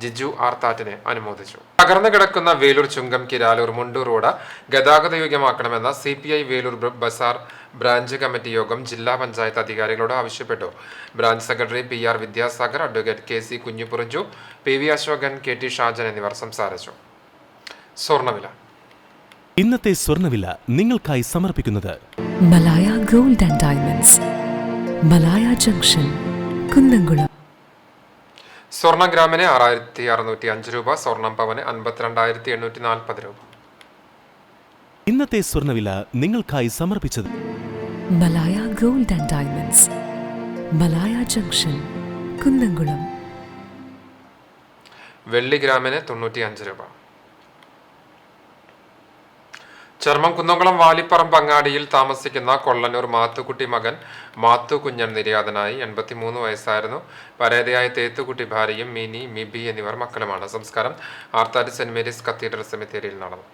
ജിജു ആർത്താറ്റിനെ അനുമോദിച്ചു. തകർന്നു കിടക്കുന്ന വേലൂർ ചുങ്കം കിരാലൂർ മുണ്ടൂർ റോഡ് ഗതാഗതയോഗ്യമാക്കണമെന്ന CPI വേലൂർ ബസാർ ബ്രാഞ്ച് കമ്മിറ്റി യോഗം ജില്ലാ പഞ്ചായത്ത് അധികാരികളോട് ആവശ്യപ്പെട്ടു. Branch secretary PR Vidyasagar, advocate KC Kunjupurinchu, PV Ashokan, KT Shajan എന്നിവർ സംസാരിച്ചു. സ്വർണ്ണവില. ഇന്നത്തെ സ്വർണ്ണവില നിങ്ങൾക്കായി സമർപ്പിക്കുന്നത് Malaya gold and diamonds, Malaya junction, Kunnamkulam. സ്വർണം ഗ്രാമിന് 6605 രൂപ, സ്വർണം പവന് 52,840 രൂപ. ഇന്നത്തെ സ്വർണ്ണവില നിങ്ങൾക്കായി സമർപ്പിച്ചത് Malaya gold and diamonds, Malaya junction, Kunnamkulam. വെള്ളി ഗ്രാമിന് 95 രൂപ. ചർമ്മം കുന്നംകുളം വാലിപ്പറമ്പ് അങ്ങാടിയിൽ താമസിക്കുന്ന കൊള്ളന്നൂർ മാത്തുക്കുട്ടി മകൻ മാത്തു കുഞ്ഞൻ നിര്യാതനായി. 83 വയസ്സായിരുന്നു. പരേതയായ തേത്തുകുട്ടി ഭാര്യയും മിനി, മിബി എന്നിവർ മക്കളുമാണ്. സംസ്കാരം ആർത്താറ്റ് സെന്റ് മേരീസ് കത്തീഡ്രൽ സെമിത്തേരിയിൽ നടന്നു.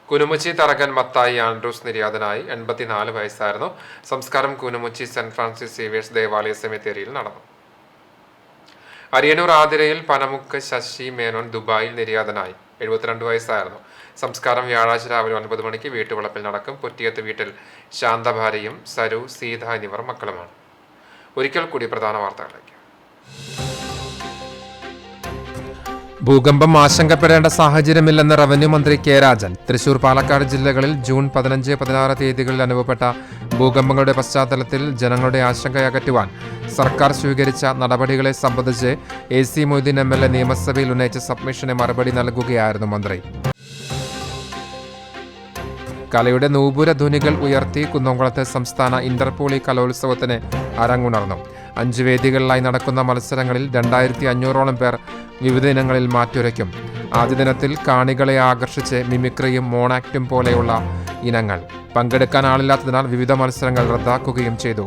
കുനുമുച്ചി തറകൻ മത്തായി ആൻഡ്രൂസ് നിര്യാതനായി. 84 വയസ്സായിരുന്നു. സംസ്കാരം കുനുമുച്ചി സെന്റ് ഫ്രാൻസിസ് സേവിയേഴ്സ് ദേവാലയ സെമിത്തേരിയിൽ നടന്നു. അരിയന്നൂർ ആതിരയിൽ പനമുക്ക് ശശി മേനോൻ ദുബായിൽ നിര്യാതനായി. 72 വയസ്സായിരുന്നു. സംസ്കാരം വ്യാഴാഴ്ച രാവിലെ 9 മണിക്ക് വീട്ടുവളപ്പിൽ നടക്കും. പൊറ്റിയത്ത് വീട്ടിൽ ശാന്തഭാര്യയും സരു, സീത എന്നിവർ മക്കളുമാണ്. ഒരിക്കൽ കൂടി പ്രധാന വാർത്തകളിലേക്ക്. ഭൂകമ്പം ആശങ്കപ്പെടേണ്ട സാഹചര്യമില്ലെന്ന് റവന്യൂ മന്ത്രി K. രാജൻ. തൃശൂർ, പാലക്കാട് ജില്ലകളിൽ ജൂൺ 15, 16 തീയതികളിൽ അനുഭവപ്പെട്ട ഭൂകമ്പങ്ങളുടെ പശ്ചാത്തലത്തിൽ ജനങ്ങളുടെ ആശങ്ക അകറ്റുവാൻ സർക്കാർ സ്വീകരിച്ച നടപടികളെ സംബന്ധിച്ച് AC മൊയ്തീൻ MLA നിയമസഭയിൽ ഉന്നയിച്ച സബ്മിഷന് മറുപടി നൽകുകയായിരുന്നു മന്ത്രി. കലയുടെ നൂപുര ധ്വനികൾ ഉയർത്തി കുന്നംകുളത്തെ സംസ്ഥാന ഇന്റർപോളി കലോത്സവത്തിന് അരങ്ങുണർന്നു. 5 വേദികളിലായി നടക്കുന്ന മത്സരങ്ങളിൽ 2500ഓളം പേർ വിവിധ ഇനങ്ങളിൽ മാറ്റുരയ്ക്കും. ആദ്യ ദിനത്തിൽ കാണികളെ ആകർഷിച്ച് മിമിക്രിയും മോണാക്റ്റും പോലെയുള്ള ഇനങ്ങൾ. പങ്കെടുക്കാൻ ആളില്ലാത്തതിനാൽ വിവിധ മത്സരങ്ങൾ റദ്ദാക്കുകയും ചെയ്തു.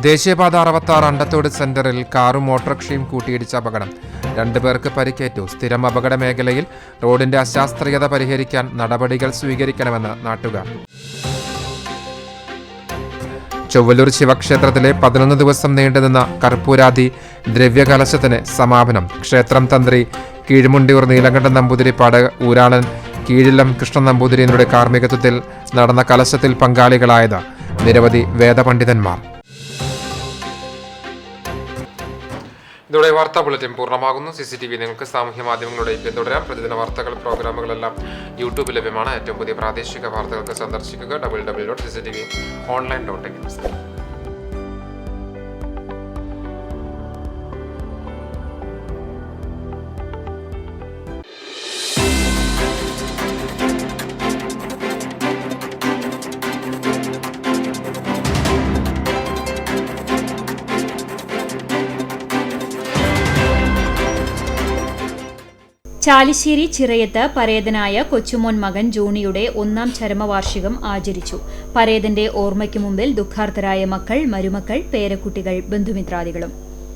ദേശീയപാത 66 അണ്ടത്തോട് സെന്ററിൽ കാറും ഓട്ടോറിക്ഷയും കൂട്ടിയിടിച്ച അപകടം. 2 പേർക്ക് പരിക്കേറ്റു. സ്ഥിരം അപകട മേഖലയിൽ റോഡിന്റെ അശാസ്ത്രീയത പരിഹരിക്കാൻ നടപടികൾ സ്വീകരിക്കണമെന്ന് നാട്ടുകാർ. ചൊവ്വലൂർ ശിവക്ഷേത്രത്തിലെ 11 ദിവസം നീണ്ടുനിന്ന കർപ്പൂരാദി ദ്രവ്യകലശത്തിന് സമാപനം. ക്ഷേത്രം തന്ത്രി കീഴ്മുണ്ടിയൂർ നീലകണ്ഠൻ നമ്പൂതിരിപ്പാട്, ഊരാളൻ കീഴിലം കൃഷ്ണൻ നമ്പൂതിരി എന്നിവരുടെ കാർമ്മികത്വത്തിൽ നടന്ന കലശത്തിൽ പങ്കാളികളായത് നിരവധി വേദപണ്ഡിതന്മാർ. ഇതോടെ വാർത്താ ബുള്ളറ്റിൻ പൂർണ്ണമാകുന്നു. CCTV നിങ്ങൾക്ക് സാമൂഹ്യ മാധ്യമങ്ങളുടെ പിന്തുടരാം. പ്രതിദിന വാർത്തകൾ, പ്രോഗ്രാമുകളെല്ലാം യൂട്യൂബിൽ ലഭ്യമാണ്. ഏറ്റവും പുതിയ പ്രാദേശിക വാർത്തകൾക്ക് സന്ദർശിക്കുക www.cctv.online.in. ചാലിശ്ശേരി ചിറയത്ത് പരേതനായ കൊച്ചുമോൻ മകൻ ജോണിയുടെ 1ാം ചരമവാർഷികം ആചരിച്ചു. പരേതന്റെ ഓർമ്മയ്ക്ക് മുമ്പിൽ ദുഃഖാർത്തരായ മക്കൾ, മരുമക്കൾ, പേരക്കുട്ടികൾ, ബന്ധുമിത്രാദികളും